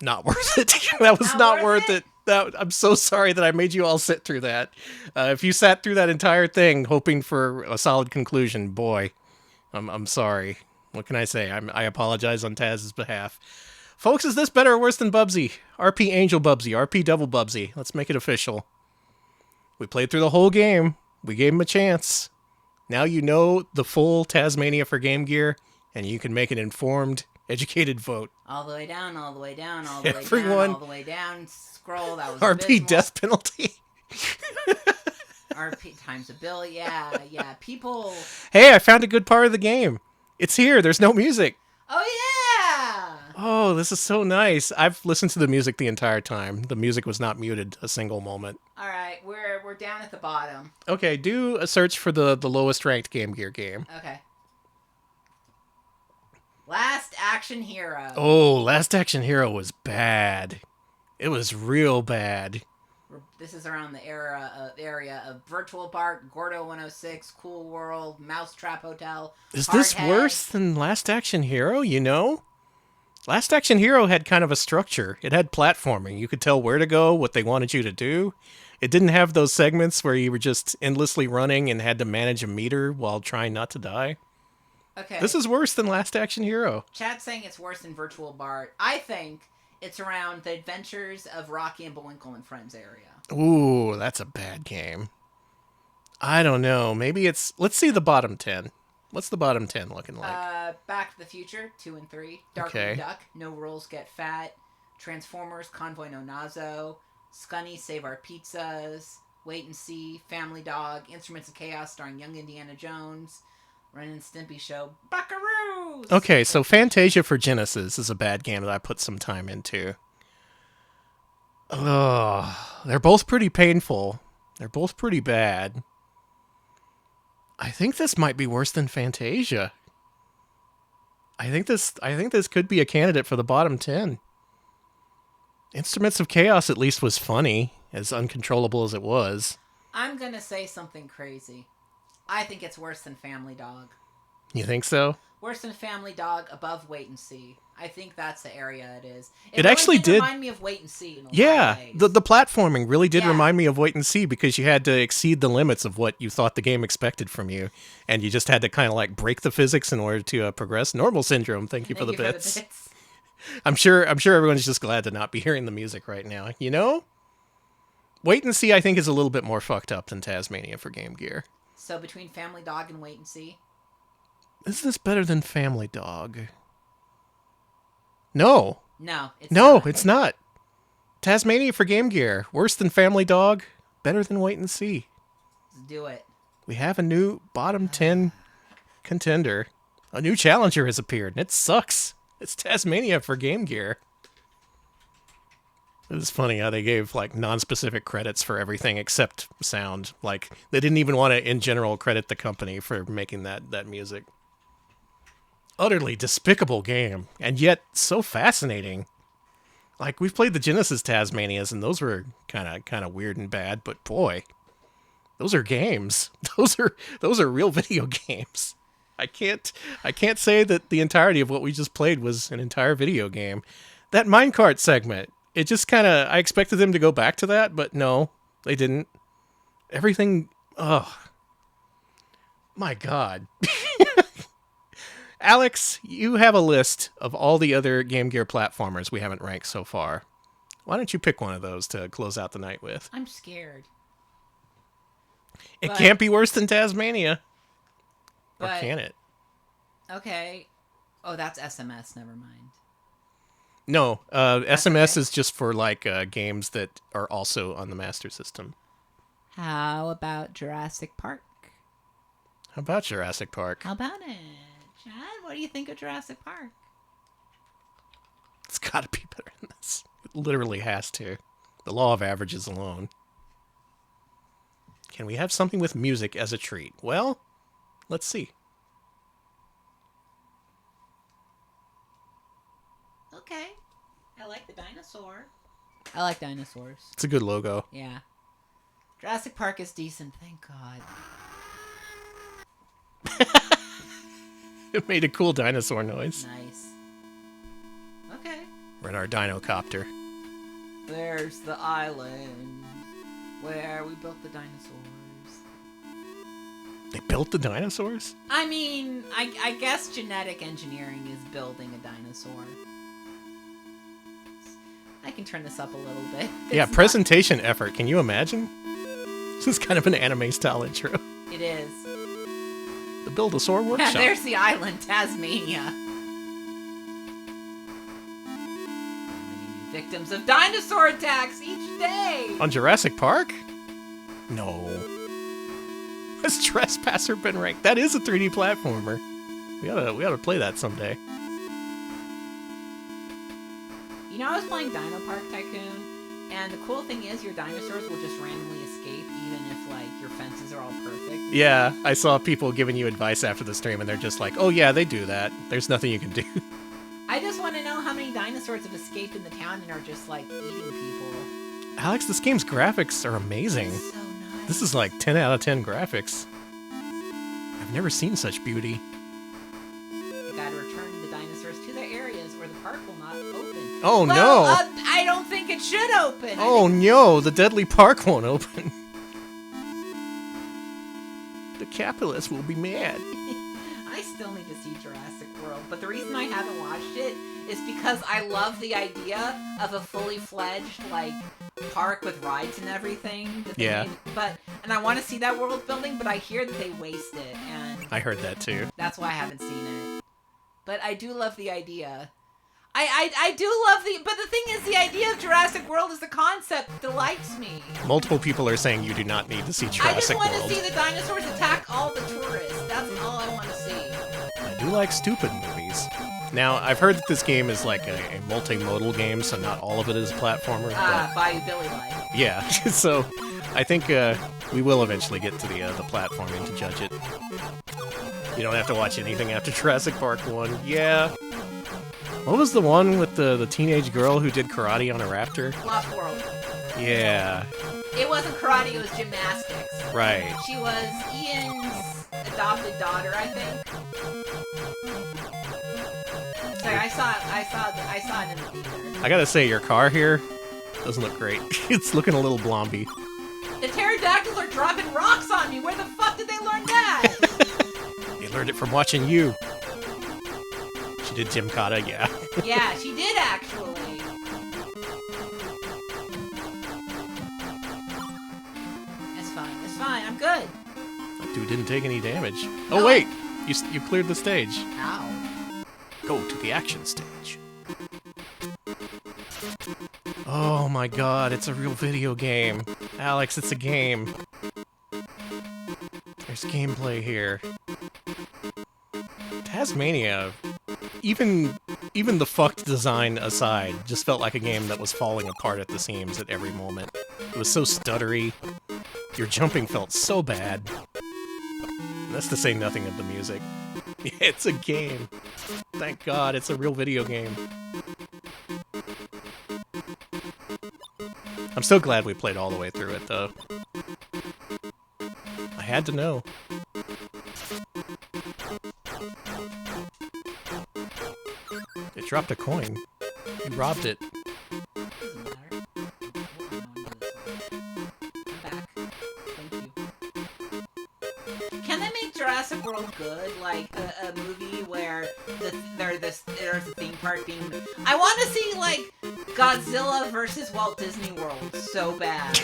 Not worth it. That was Not not worth worth it? it. I'm so sorry that I made you all sit through that. If you sat through that entire thing hoping for a solid conclusion, boy, I'm sorry. What can I say? I apologize on Taz's behalf. Folks, is this better or worse than Bubsy? RP Angel Bubsy, RP Double Bubsy. Let's make it official. We played through the whole game. We gave him a chance. Now you know the full Taz-Mania for Game Gear, and you can make an informed, educated vote. All the way down, all the way down, all the way Everyone- down, all the way down. Scroll, that was RP abysmal. death penalty. RP times a bill, yeah. People... Hey, I found a good part of the game. It's here. There's no music. Oh, yeah! Oh, this is so nice. I've listened to the music the entire time. The music was not muted a single moment. All right, we're down at the bottom. Okay, do a search for the lowest ranked Game Gear game. Okay. Last Action Hero. Oh, Last Action Hero was bad. It was real bad. This is around the area of Virtual Park, Gordo 106, Cool World, Mousetrap Hotel. Is this Hardhead. worse than Last Action Hero, you know? Last Action Hero had kind of a structure. It had platforming. You could tell where to go, what they wanted you to do. It didn't have those segments where you were just endlessly running and had to manage a meter while trying not to die. Okay. This is worse than Last Action Hero. Chat's saying it's worse than Virtual Bart. I think it's around the Adventures of Rocky and Bullwinkle and Friends area. Ooh, that's a bad game. I don't know. Maybe it's... Let's see the bottom 10. What's the bottom 10 looking like? Back to the Future, 2 and 3. Darkwing Okay. Duck, No Rules Get Fat. Transformers, Convoy No Nazo. Scunny, Save Our Pizzas. Wait and See, Family Dog. Instruments of Chaos starring young Indiana Jones. Ren and Stimpy Show, Buckaroos! Okay, so Fantasia for Genesis is a bad game that I put some time into. Ugh, they're both pretty painful. They're both pretty bad. I think this might be worse than Fantasia. I think this could be a candidate for the bottom 10. Instruments of Chaos at least was funny, as uncontrollable as it was. I'm gonna say something crazy. I think it's worse than Family Dog. You think so? Worse than Family Dog, above Wait and See. I think that's the area it is. It actually did remind me of Wait and See. In a lot Yeah, of ways. the platforming really did Yeah. remind me of Wait and See because you had to exceed the limits of what you thought the game expected from you, and you just had to kind of like break the physics in order to progress. Normal Syndrome, thank you for the bits. I'm sure everyone's just glad to not be hearing the music right now. You know, Wait and See I think is a little bit more fucked up than Taz-Mania for Game Gear. So between Family Dog and Wait and See? Is this better than Family Dog? No. No, it's No, not. it's not. Taz-Mania for Game Gear. Worse than Family Dog. Better than Wait and See. Let's do it. We have a new bottom 10 contender. A new challenger has appeared, and it sucks. It's Taz-Mania for Game Gear. It was funny how they gave like non-specific credits for everything except sound. Like they didn't even want to, in general, credit the company for making that music. Utterly despicable game, and yet so fascinating. Like we've played the Genesis Taz-Manias, and those were kind of weird and bad. But boy, those are games. Those are real video games. I can't say that the entirety of what we just played was an entire video game. That minecart segment. It just kind of... I expected them to go back to that, but no, they didn't. Everything... Ugh. My God. Alex, you have a list of all the other Game Gear platformers we haven't ranked so far. Why don't you pick one of those to close out the night with? I'm scared. It But- can't be worse than Taz-Mania. Or But- can it? Okay. Oh, that's SMS. Never mind. No, SMS okay. is just for like games that are also on the Master System. How about Jurassic Park? How about Jurassic Park? How about it? Chad, what do you think of Jurassic Park? It's got to be better than this. It literally has to. The law of averages alone. Can we have something with music as a treat? Well, let's see. Okay. I like the dinosaur. I like dinosaurs. It's a good logo. Yeah. Jurassic Park is decent, thank God. It made a cool dinosaur noise. Nice. Okay. We're in our dino copter. There's the island where we built the dinosaurs. They built the dinosaurs? I mean, I guess genetic engineering is building a dinosaur. I can turn this up a little bit. Yeah, presentation effort. Can you imagine? This is kind of an anime-style intro. It is. The Build-A-Saur Workshop. Yeah, there's the island, Taz-Mania. Victims of dinosaur attacks each day. On Jurassic Park? No. Has Trespasser been ranked? That is a 3D platformer. We oughta play that someday. You know, I was playing Dino Park Tycoon, and the cool thing is your dinosaurs will just randomly escape even if, like, your fences are all perfect. Yeah, I saw people giving you advice after the stream, and they're just like, oh yeah, they do that. There's nothing you can do. I just want to know how many dinosaurs have escaped in the town and are just, like, eating people. Alex, this game's graphics are amazing. It's so nice. This is like 10 out of 10 graphics. I've never seen such beauty. You gotta return the dinosaurs to their areas or the park will not open. Oh Well, no! I don't think it should open. Oh no, the Deadly Park won't open. The capitalists will be mad. I still need to see Jurassic World, but the reason I haven't watched it is because I love the idea of a fully fledged, like, park with rides and everything. That they Yeah. made. And I want to see that world building, but I hear that they waste it, and I heard that too. that's why I haven't seen it. But I do love the idea. I do love but the thing is, the idea of Jurassic World as a concept delights me. Multiple people are saying you do not need to see I just Jurassic want World. to see the dinosaurs attack all the tourists. That's all I want to see. I do like stupid movies. Now, I've heard that this game is like a multimodal game, so not all of it is a platformer. But By Billy Light. yeah, so I think we will eventually get to the platforming to judge it. You don't have to watch anything after Jurassic Park 1. Yeah. What was the one with the teenage girl who did karate on a raptor? Lost World. Yeah, It wasn't karate, it was gymnastics. right. She was Ian's adopted daughter, I think. Sorry, I saw it in the theater. I gotta say, your car here doesn't look great. It's looking a little blomby. The pterodactyls are dropping rocks on me. Where the fuck did they learn that? They learned it from watching you. She did Gymkata, yeah. Yeah, she did actually. It's fine. It's fine. I'm good. That dude didn't take any damage. Oh No. wait, you cleared the stage. Ow. Go to the action stage. Oh my god, it's a real video game. Alex, it's a game. There's gameplay here. Taz-Mania, even the fucked design aside, just felt like a game that was falling apart at the seams at every moment. It was so stuttery. Your jumping felt so bad. And that's to say nothing of the music. It's a game. Thank God, it's a real video game. I'm so glad we played all the way through it, though. I had to know. It dropped a coin. You robbed it. Doesn't matter. I'm back. Thank you. Can they make Jurassic World good? Like a movie where there's a theme park being. I want to see like Godzilla versus Walt Disney World so bad.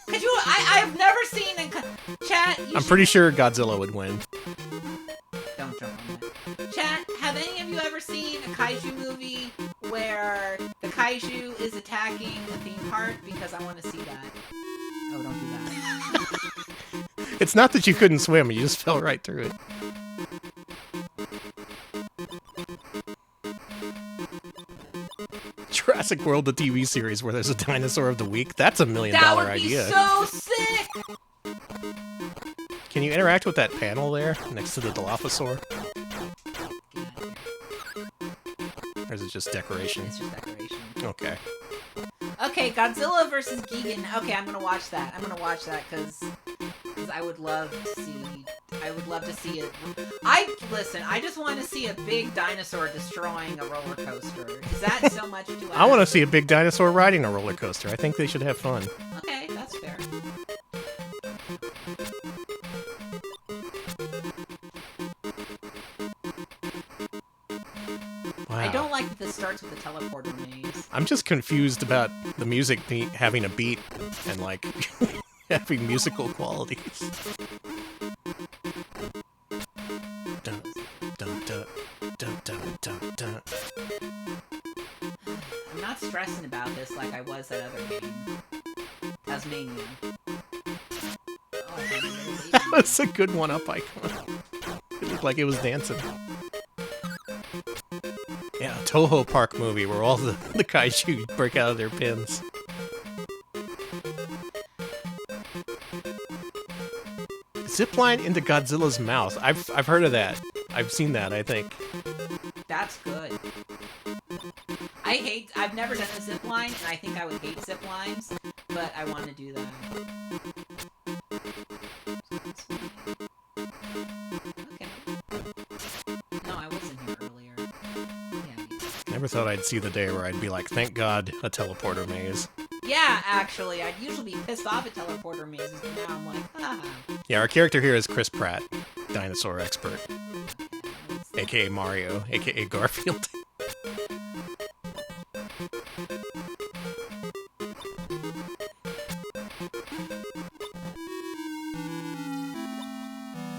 Cause I've never seen a chat. I'm pretty sure Godzilla would win. Don't jump on that. Chat, have any of you ever seen a kaiju movie where the kaiju is attacking a theme park? Because I want to see that. Oh, don't do that. It's not that you couldn't swim, you just fell right through it. Jurassic World, the TV series where there's a dinosaur of the week. That's $1 million That would be idea. so sick! Can you interact with that panel there next to the Dilophosaur? Or is it just decoration? It's just decoration. Okay. Okay, Godzilla versus Gigan. Okay, I'm gonna watch that. I'm gonna watch that because I would love to see. I I would love to see it. Listen, I just want to see a big dinosaur destroying a roller coaster. Is that so much to ask? I want to see a big dinosaur riding a roller coaster. I think they should have fun. Okay, that's fair. Wow. I don't like that this starts with a teleporter maze. I'm just confused about the music having a beat and, like, having musical qualities. Dun, dun, dun, dun, dun, dun, dun. I'm not stressing about this like I was that other game. Taz-Mania. Oh, That was a good one-up icon. It looked like it was dancing. Yeah, a Toho Park movie where all the kaiju break out of their pins. Zipline into Godzilla's mouth. I've heard of that. I've seen that, I think. That's good. I've never done a zip line, and I think I would hate zip lines, but I want to do that. Okay. No, I wasn't here earlier. Yeah. Never thought I'd see the day where I'd be like, thank God, a teleporter maze. Yeah, actually, I'd usually be pissed off at teleporter mazes, but now I'm like, ah. Yeah, our character here is Chris Pratt, dinosaur expert. AKA Mario, AKA Garfield.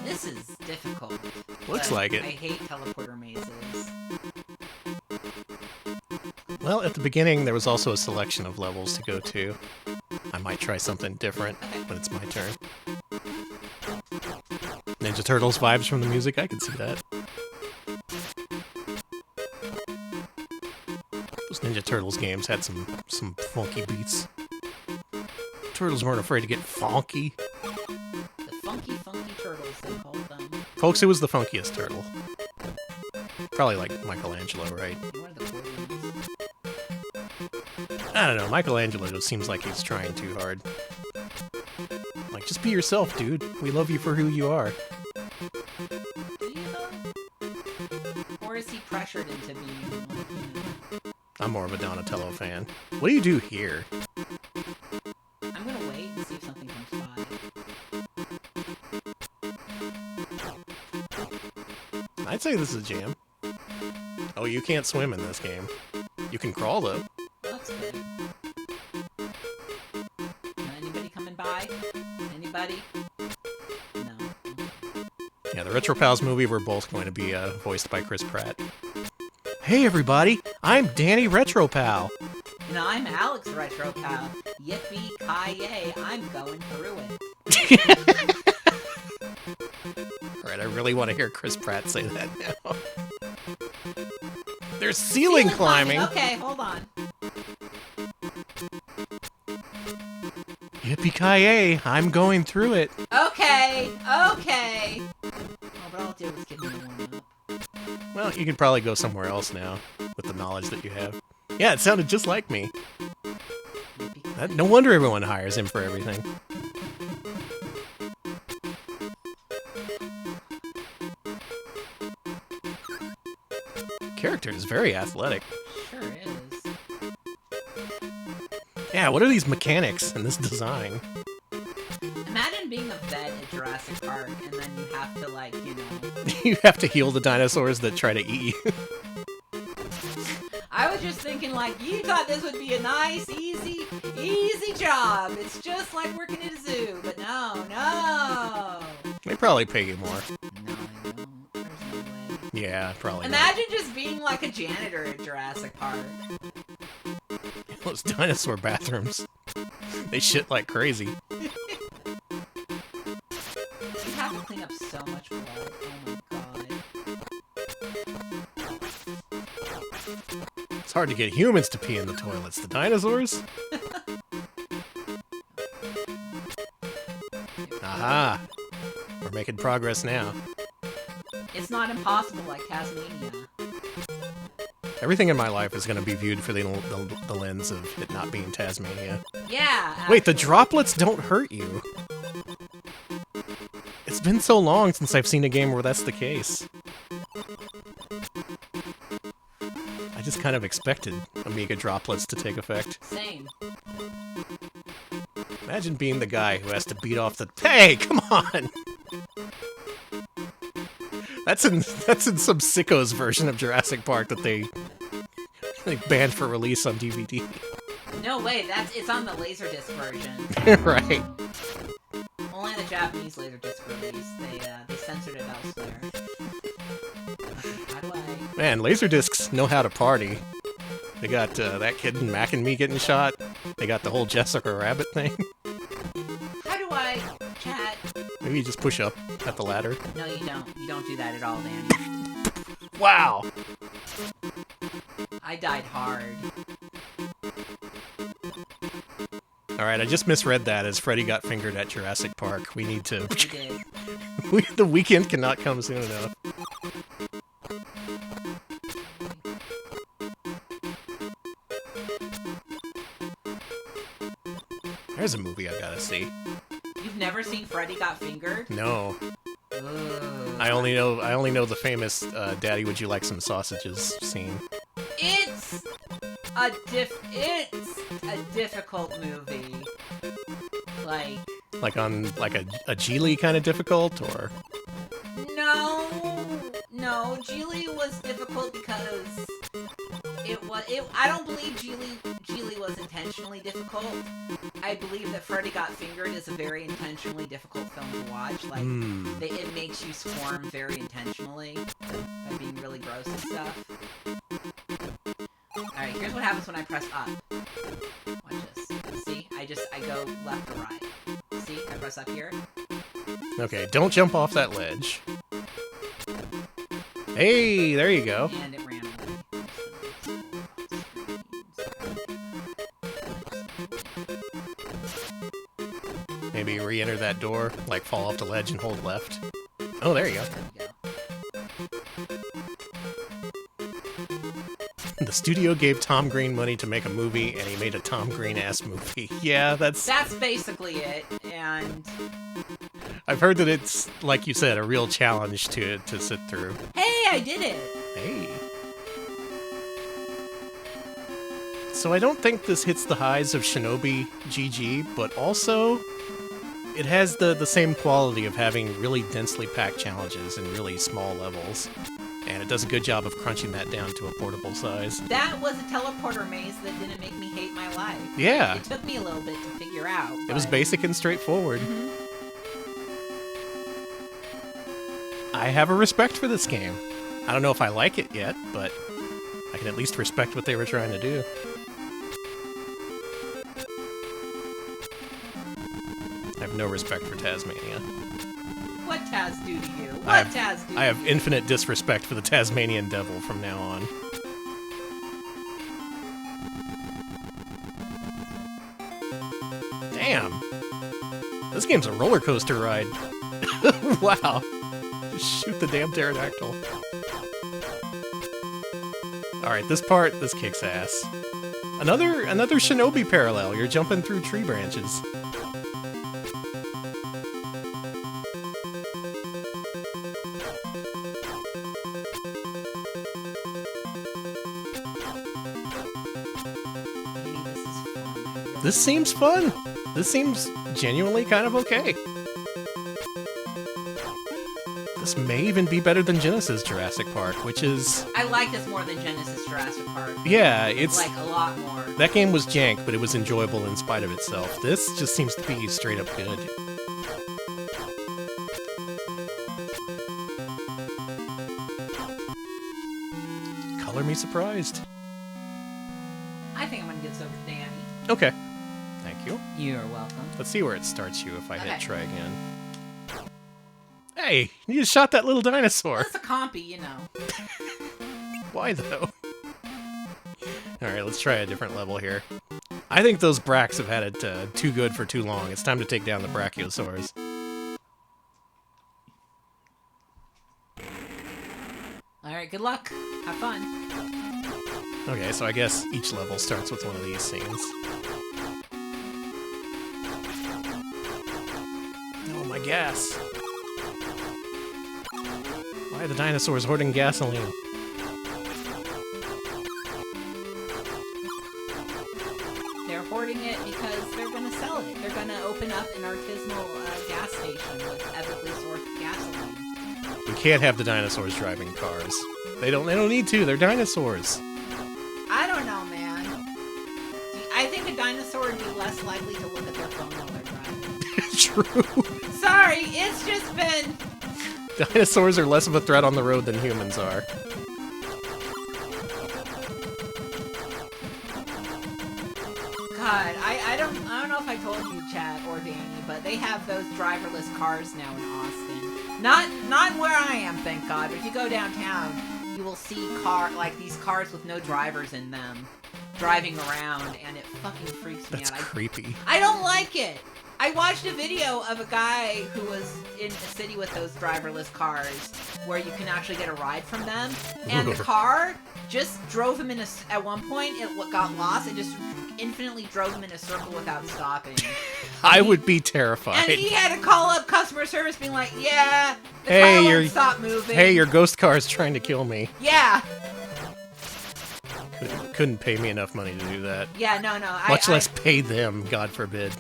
This is difficult. Looks but like it. I hate teleporter mazes. Well, at the beginning, there was also a selection of levels to go to. I might try something different when it's my turn. Ninja Turtles vibes from the music, I can see that. Those Ninja Turtles games had some funky beats. Turtles weren't afraid to get funky. The funky turtles, they called them. Folks, it was the funkiest turtle. Probably like Michelangelo, right? One of the cool ones. I don't know, Michelangelo just seems like he's trying too hard. Like, just be yourself, dude. We love you for who you are. Do you though? Or is he pressured into being like, you know? I'm more of a Donatello fan. What do you do here? I'm gonna wait and see if something comes by. I'd say this is a jam. Oh, you can't swim in this game. You can crawl, though. That's good. Anybody coming by? Anybody? No. Yeah, the Retro Pals movie, we're both going to be voiced by Chris Pratt. Hey, everybody! I'm Danny Retro Pal! And I'm Alex Retro Pal. Yippee-ki-yay, I'm going through it. Alright, I really want to hear Chris Pratt say that now. There's ceiling climbing! Okay, hold on. Yippee-ki-yay, I'm going through it. Okay. Oh, but all it did was give me a warm-up. Well, you could probably go somewhere else now, with the knowledge that you have. Yeah, it sounded just like me. No wonder everyone hires him for everything. Character is very athletic. Sure is. Yeah, what are these mechanics in this design? Imagine being a vet at Jurassic Park, and then you have to, like, you know... You have to heal the dinosaurs that try to eat you. I was just thinking, like, you thought this would be a nice, easy job. It's just like working at a zoo, but no. They probably pay you more. No, I don't. There's no way. Yeah, probably Imagine just being like a janitor at Jurassic Park. not. Those dinosaur bathrooms. They shit like crazy. You have to clean up so much blood. Oh my god. It's hard to get humans to pee in the toilets. The dinosaurs? Aha! We're making progress now. It's not impossible like Taz-Mania. Everything in my life is going to be viewed for the lens of it not being Taz-Mania. Yeah. Wait, the actually. droplets don't hurt you. It's been so long since I've seen a game where that's the case. I just kind of expected Amiga droplets to take effect. Same. Imagine being the guy who has to beat off the... Hey, come on! That's in some sicko's version of Jurassic Park that they banned for release on DVD. No way, it's on the Laserdisc version. Right. Only the Japanese Laserdisc release. They censored it elsewhere. How do I... Man, Laserdiscs know how to party. They got that kid in Mac and Me getting shot. They got the whole Jessica Rabbit thing. How do I... Chat? Maybe you just push up at the ladder. No, you don't. You don't do that at all, Danny. Wow! I died hard. Alright, I just misread that as Freddy got fingered at Jurassic Park. We need to... You did. The weekend cannot come soon enough. There's a movie I gotta see. You've never seen Freddy Got Fingered? No. Ugh. I only know the famous "Daddy, would you like some sausages?" scene. It's a difficult movie. Like on a Geely kind of difficult, or no, Geely was difficult because I don't believe Geely was intentionally difficult. I believe that Freddy Got Fingered is a very intentionally difficult film to watch. It makes you squirm very intentionally by being really gross and stuff. Alright, here's what happens when I press up. Watch this. See? I go left or right. See? I press up here. Okay, don't jump off that ledge. Hey, there you go. And it ran away. Maybe re-enter that door, like fall off the ledge and hold left. Oh, there you go. The studio gave Tom Green money to make a movie, and he made a Tom Green-ass movie. Yeah, that's basically it, and... I've heard that it's, like you said, a real challenge to sit through. Hey, I did it! Hey. So I don't think this hits the highs of Shinobi GG, but also it has the same quality of having really densely packed challenges in really small levels. And it does a good job of crunching that down to a portable size. That was a teleporter maze that didn't make me hate my life. Yeah. It took me a little bit to figure out. It was basic and straightforward. Mm-hmm. I have a respect for this game. I don't know if I like it yet, but I can at least respect what they were trying to do. I have no respect for Taz-Mania. What Taz do to you? I have infinite disrespect for the Tasmanian Devil from now on. Damn! This game's a roller coaster ride. Wow. Just shoot the damn pterodactyl. Alright, this kicks ass. Another Shinobi parallel. You're jumping through tree branches. This seems fun. This seems genuinely kind of okay. This may even be better than Genesis Jurassic Park, which is... I like this more than Genesis Jurassic Park. Yeah, it's... like a lot more. That game was jank, but it was enjoyable in spite of itself. This just seems to be straight up good. Color me surprised. I think I'm gonna give this over to Danny. Okay. Thank you. You're welcome. Let's see where it starts you if I hit try again. Hey, you just shot that little dinosaur. Well, it's a compy, you know. Why though? Alright, let's try a different level here. I think those Brax have had it too good for too long. It's time to take down the Brachiosaurs. Alright, good luck. Have fun. Okay, so I guess each level starts with one of these scenes. Oh, my gas. Why are the dinosaurs hoarding gasoline? They're hoarding it because they're going to sell it. They're going to open up an artisanal gas station with ethically sourced gasoline. We can't have the dinosaurs driving cars. They don't need to. They're dinosaurs. I don't know, man. I think a dinosaur would be less likely to look at their phone while they're driving. True. Sorry, it's just been... Dinosaurs are less of a threat on the road than humans are. God, I don't know if I told you, Chad or Danny, but they have those driverless cars now in Austin. Not where I am, thank God. But if you go downtown, you will see these cars with no drivers in them driving around, and it fucking freaks me out. That's creepy. I don't like it. I watched a video of a guy who was in a city with those driverless cars where you can actually get a ride from them, and the car just drove him at one point, it got lost, it just infinitely drove him in a circle without stopping. I would be terrified. And he had to call up customer service being like, yeah, the car won't stop moving. Hey, your ghost car is trying to kill me. Yeah. Couldn't pay me enough money to do that. Yeah, no. Much less pay them, God forbid.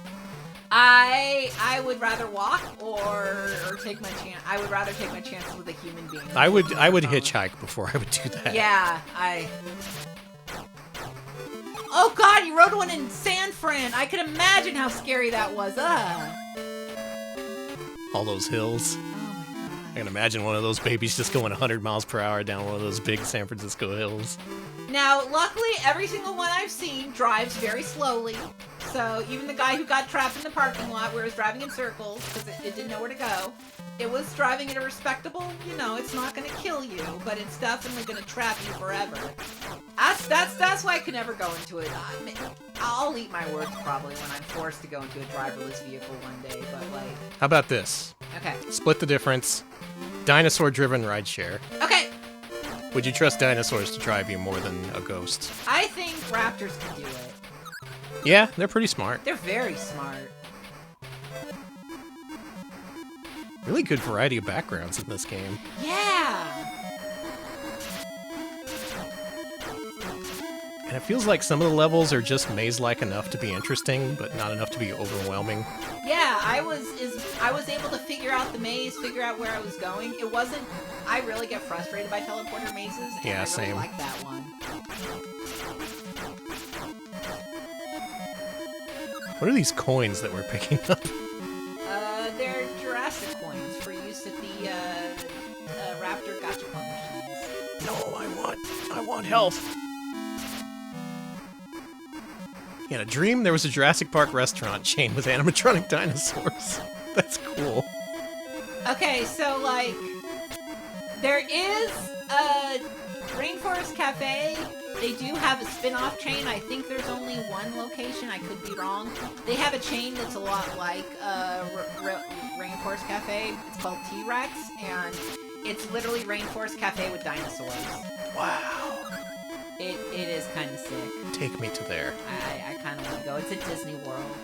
I would rather walk or take my chance. I would rather take my chances with a human being. I would hitchhike before I would do that. Yeah, Oh God, you rode one in San Fran. I could imagine how scary that was. All those hills. Oh my God. I can imagine one of those babies just going 100 miles per hour down one of those big San Francisco hills. Now, luckily, every single one I've seen drives very slowly. So even the guy who got trapped in the parking lot where it was driving in circles because it didn't know where to go, it was driving at a respectable, it's not going to kill you, but it's definitely going to trap you forever. That's why I could never go into it. I'll eat my words probably when I'm forced to go into a driverless vehicle one day, but How about this? Okay. Split the difference. Dinosaur-driven rideshare. Okay. Would you trust dinosaurs to drive you more than a ghost? I think raptors can do it. Yeah, they're pretty smart. They're very smart. Really good variety of backgrounds in this game. Yeah! And it feels like some of the levels are just maze-like enough to be interesting, but not enough to be overwhelming. Yeah, I was able to figure out the maze, figure out where I was going. It wasn't... I really get frustrated by teleporter mazes, and yeah, I really same. like that one. What are these coins that we're picking up? They're Jurassic coins for use at the Raptor Gachapon machines. No, I want health. In a dream, there was a Jurassic Park restaurant chain with animatronic dinosaurs. That's cool. Okay, so, there is a Rainforest Cafe. They do have a spin-off chain. I think there's only one location. I could be wrong. They have a chain that's a lot like Rainforest Cafe. It's called T-Rex, and it's literally Rainforest Cafe with dinosaurs. Wow. It is kind of sick. Take me to there. I kind of want to go. It's at Disney World.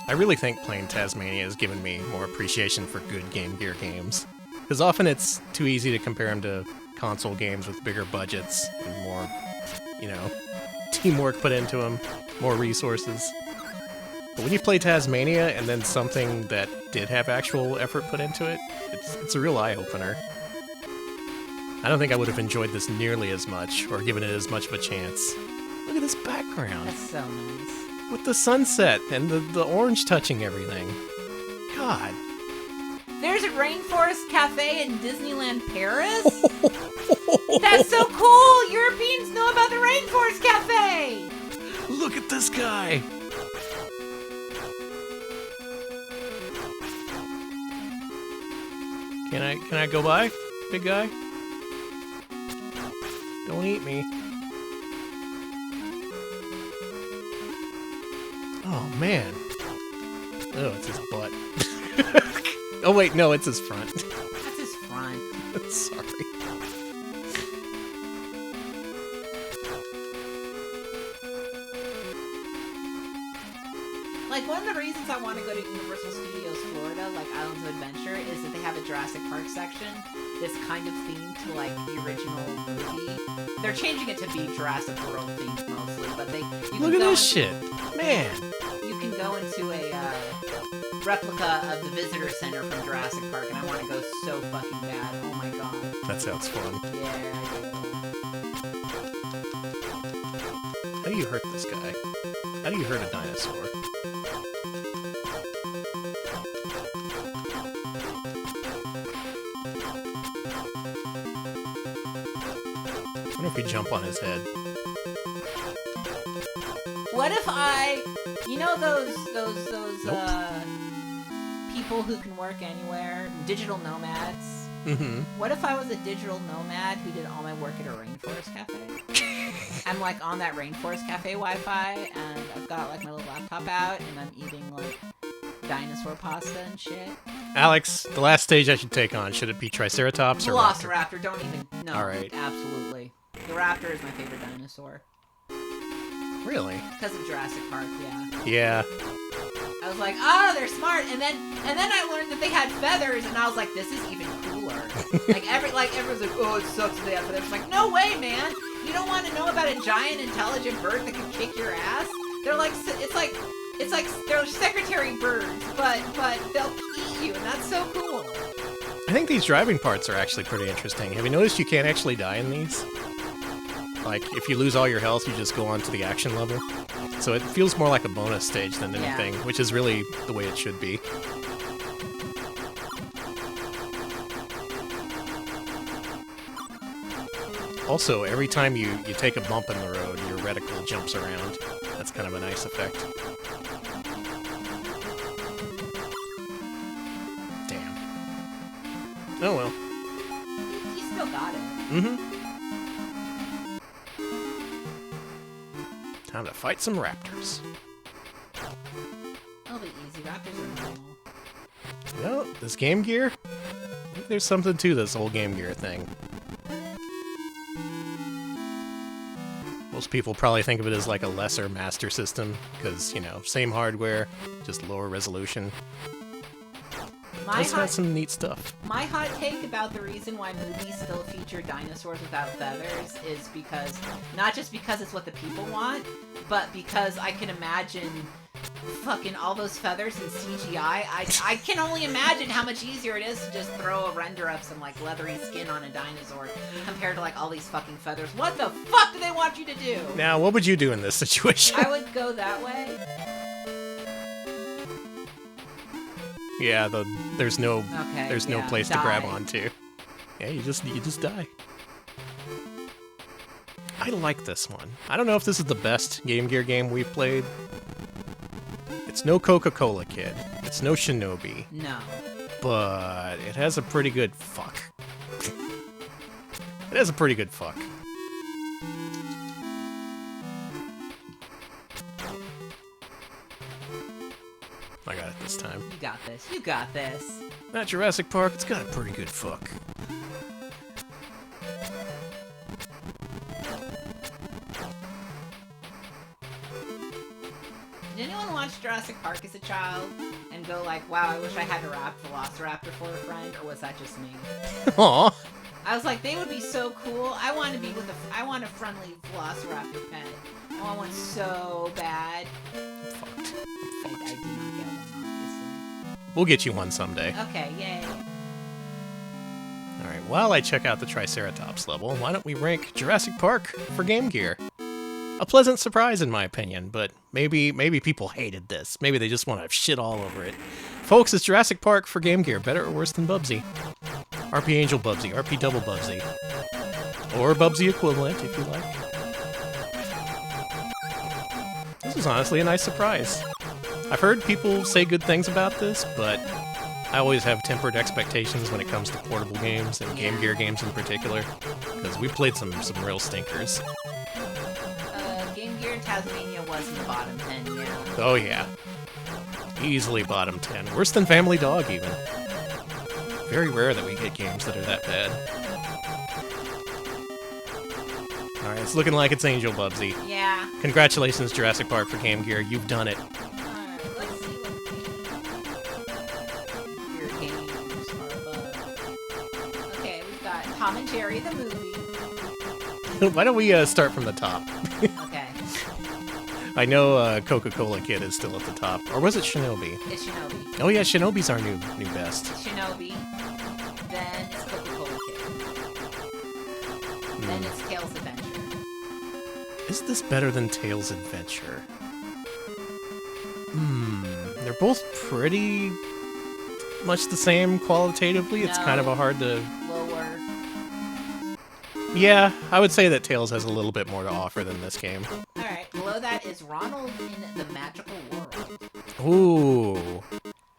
I really think playing Taz-Mania has given me more appreciation for good Game Gear games. Because often it's too easy to compare them to console games with bigger budgets and more, teamwork put into them, more resources. But when you play Taz-Mania and then something that did have actual effort put into it, it's a real eye-opener. I don't think I would have enjoyed this nearly as much or given it as much of a chance. Look at this background. That's so nice. With the sunset and the orange touching everything. God. There's a Rainforest Cafe in Disneyland Paris? That's so cool! Europeans know about the Rainforest Cafe! Look at this guy! Can I go by, big guy? Don't eat me. Oh, man. Oh, it's his butt. Oh, wait, no, it's his front. That's his front. Sorry. like, one of the reasons I want to go to Universal Studios Florida, like Islands of Adventure, is that they have a Jurassic Park section that's kind of themed to, like, the original movie. They're changing it to be Jurassic World themed mostly, but Look at this shit. Man. You can go into a replica of the visitor center from Jurassic Park, and I want to go so fucking bad. Oh my god. That sounds fun. Yeah. How do you hurt this guy? How do you hurt a dinosaur? I wonder if we jump on his head. What if you know those people who can work anywhere, digital nomads? Mm-hmm. What if I was a digital nomad who did all my work at a rainforest cafe? I'm like on that rainforest cafe Wi-Fi, and I've got like my little laptop out, and I'm eating like dinosaur pasta and shit. Alex, the last stage I should take on, should it be Triceratops or Raptor? Velociraptor, don't even. No, all right. Absolutely. The raptor is my favorite dinosaur. Really? Because of Jurassic Park, yeah. Yeah. I was like, oh, they're smart, and then I learned that they had feathers, and I was like, this is even cooler. Everyone's like, oh, it sucks that they have feathers. I'm like, no way, man. You don't want to know about a giant, intelligent bird that can kick your ass? They're like, it's like they're secretary birds, but they'll eat you, and that's so cool. I think these driving parts are actually pretty interesting. Have you noticed you can't actually die in these? Like, if you lose all your health, you just go on to the action level. So it feels more like a bonus stage than anything, which is really the way it should be. Also, every time you take a bump in the road, your reticle jumps around. That's kind of a nice effect. Damn. Oh well. You still got it. Mm-hmm. Time to fight some raptors. That'll be easy. Raptors are normal. Well, this Game Gear, I think there's something to this whole Game Gear thing. Most people probably think of it as like a lesser Master System, because, you know, same hardware, just lower resolution. It's got some neat stuff. My hot take about the reason why movies still feature dinosaurs without feathers is because, not just because it's what the people want, but because I can imagine fucking all those feathers in CGI. I can only imagine how much easier it is to just throw a render of some like leathery skin on a dinosaur compared to like all these fucking feathers. What the fuck do they want you to do? Now, what would you do in this situation? I would go that way. Yeah, there's no place to grab die. onto. Yeah, you just die. I like this one. I don't know if this is the best Game Gear game we've played. It's no Coca-Cola Kid. It's no Shinobi. No. But it has a pretty good fuck. It has a pretty good fuck. I got it this time. You got this. You got this. Not Jurassic Park, it's got a pretty good fuck. Did anyone watch Jurassic Park as a child and go like, wow, I wish I had a Velociraptor for a friend, or was that just me? Aww. I was like, they would be so cool. I want to be with I want a friendly Velociraptor pet. I want one so bad. I'm fucked. I did not get one, obviously. We'll get you one someday. Okay, yay. Alright, while I check out the Triceratops level, why don't we rank Jurassic Park for Game Gear? A pleasant surprise in my opinion, but maybe people hated this. Maybe they just want to shit all over it. Folks, is Jurassic Park for Game Gear better or worse than Bubsy? RP Angel Bubsy, RP Double Bubsy. Or Bubsy equivalent, if you like. This is honestly a nice surprise. I've heard people say good things about this, but I always have tempered expectations when it comes to portable games, and Game Gear games in particular, because we played some real stinkers. Game Gear and Taz-Mania was in the bottom 10, yeah. Oh yeah. Easily bottom 10. Worse than Family Dog, even. Very rare that we get games that are that bad. Alright, it's looking like it's Angel Bubsy. Yeah. Congratulations, Jurassic Park for Game Gear. You've done it. Alright, let's Tom and Jerry the movie. Why don't we start from the top? Okay. I know Coca-Cola Kid is still at the top. Or was it Shinobi? It's Shinobi. Oh yeah, Shinobi's our new best. Shinobi. Then it's Coca-Cola Kid. Then it's Tails Adventure. Is this better than Tails Adventure? They're both pretty much the same qualitatively. It's kind of a hard to... Lower. Yeah, I would say that Tails has a little bit more to offer than this game. Alright, below that is Ronald in the Magical World. Ooh.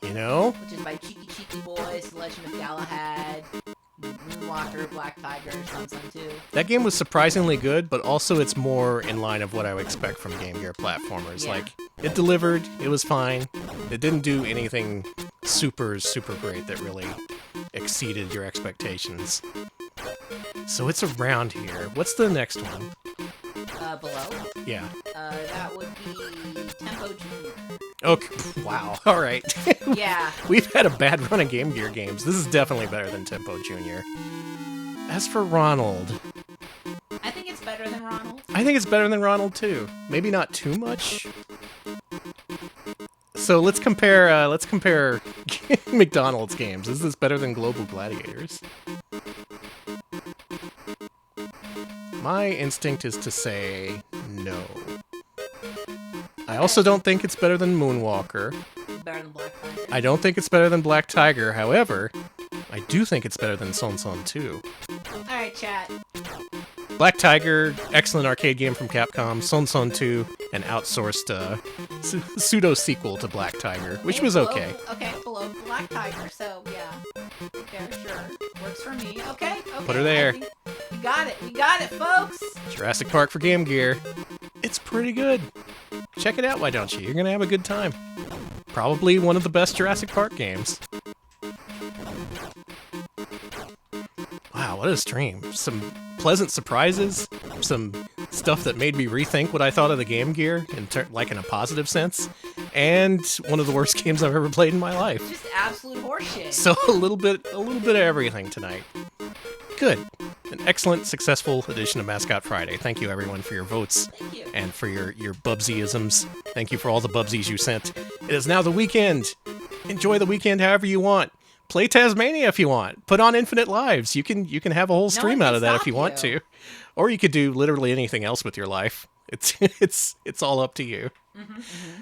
You know? Which is by Cheeky Cheeky Boys, The Legend of Galahad, Moonwalker, Black Tiger, Sun 2. That game was surprisingly good, but also it's more in line of what I would expect from Game Gear platformers. Yeah. Like, it delivered, it was fine. It didn't do anything super great that really exceeded your expectations. So it's around here. What's the next one? Below? Yeah. That would be Tempo Junior. Okay. Wow. All right. Yeah. We've had a bad run of Game Gear games. This is definitely better than Tempo Junior. As for Ronald... I think it's better than Ronald. I think it's better than Ronald, too. Maybe not too much. So let's compare McDonald's games. Is this better than Global Gladiators? My instinct is to say no. I also don't think it's better than Moonwalker. Better than Black Tiger. I don't think it's better than Black Tiger. However, I do think it's better than Son 2. Alright, chat. Black Tiger, excellent arcade game from Capcom. Son 2, an outsourced pseudo-sequel to Black Tiger, which was okay. Okay, below Black Tiger, so yeah. Fair, sure. Works for me. Okay. Put her there. We got it, folks! Jurassic Park for Game Gear. It's pretty good. Check it out, why don't you? You're gonna have a good time. Probably one of the best Jurassic Park games. Wow, what a stream. Some pleasant surprises, some stuff that made me rethink what I thought of the Game Gear, like in a positive sense, and one of the worst games I've ever played in my life. Just absolute horseshit. So a little bit of everything tonight. Good. An excellent, successful edition of Mascot Friday. Thank you, everyone, for your votes. Thank you. And for your Bubsy-isms. Thank you for all the Bubsies you sent. It is now the weekend. Enjoy the weekend however you want. Play Taz-Mania if you want. Put on Infinite Lives. You can have a whole stream out of that if you want to. Or you could do literally anything else with your life. It's all up to you.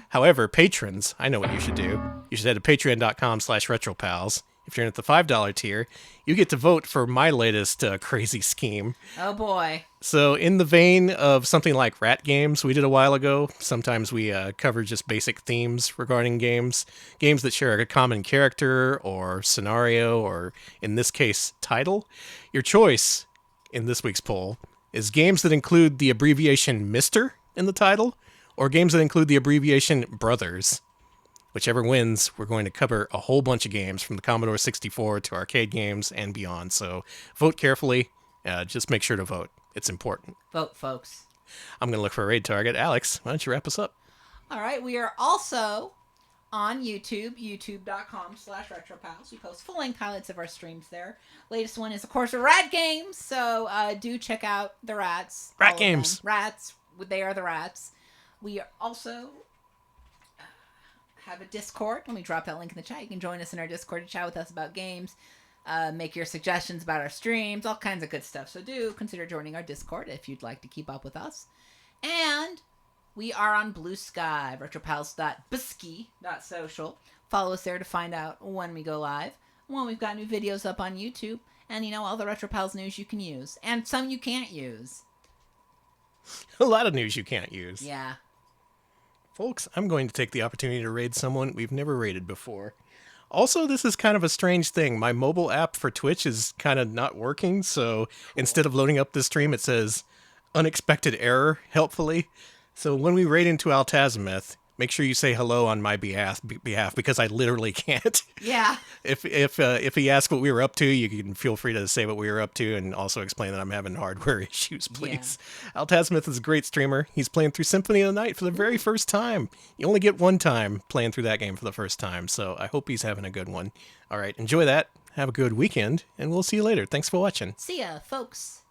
However, patrons, I know what you should do. You should head to patreon.com/retropals. If you're at the $5 tier, you get to vote for my latest crazy scheme. Oh boy. So in the vein of something like Rat Games we did a while ago, sometimes we cover just basic themes regarding games that share a common character or scenario, or in this case, title. Your choice in this week's poll is games that include the abbreviation Mr. in the title, or games that include the abbreviation Brothers. Whichever wins, we're going to cover a whole bunch of games from the Commodore 64 to arcade games and beyond. So vote carefully. Just make sure to vote. It's important. Vote, folks. I'm going to look for a raid target. Alex, why don't you wrap us up? All right. We are also on YouTube, youtube.com/retropals. We post full-length highlights of our streams there. Latest one is, of course, Rat Games. So do check out the Rats. Rat Games. Rats. They are the Rats. We also have a Discord. Let me drop that link in the chat. You can join us in our Discord to chat with us about games, make your suggestions about our streams, all kinds of good stuff. So do consider joining our Discord if you'd like to keep up with us. And we are on Blue Sky, retropals.bisky.social. Follow us there to find out when we go live, when we've got new videos up on YouTube, and all the RetroPals news you can use, and some you can't use. A lot of news you can't use. Yeah. Folks, I'm going to take the opportunity to raid someone we've never raided before. Also, this is kind of a strange thing. My mobile app for Twitch is kind of not working, so instead of loading up the stream, it says unexpected error, helpfully. So when we raid into Altazimeth, make sure you say hello on my behalf because I literally can't. Yeah. If he asks what we were up to, you can feel free to say what we were up to and also explain that I'm having hardware issues, please. Yeah. Altazimeth is a great streamer. He's playing through Symphony of the Night for the very first time. You only get one time playing through that game for the first time, so I hope he's having a good one. All right, enjoy that. Have a good weekend, and we'll see you later. Thanks for watching. See ya, folks.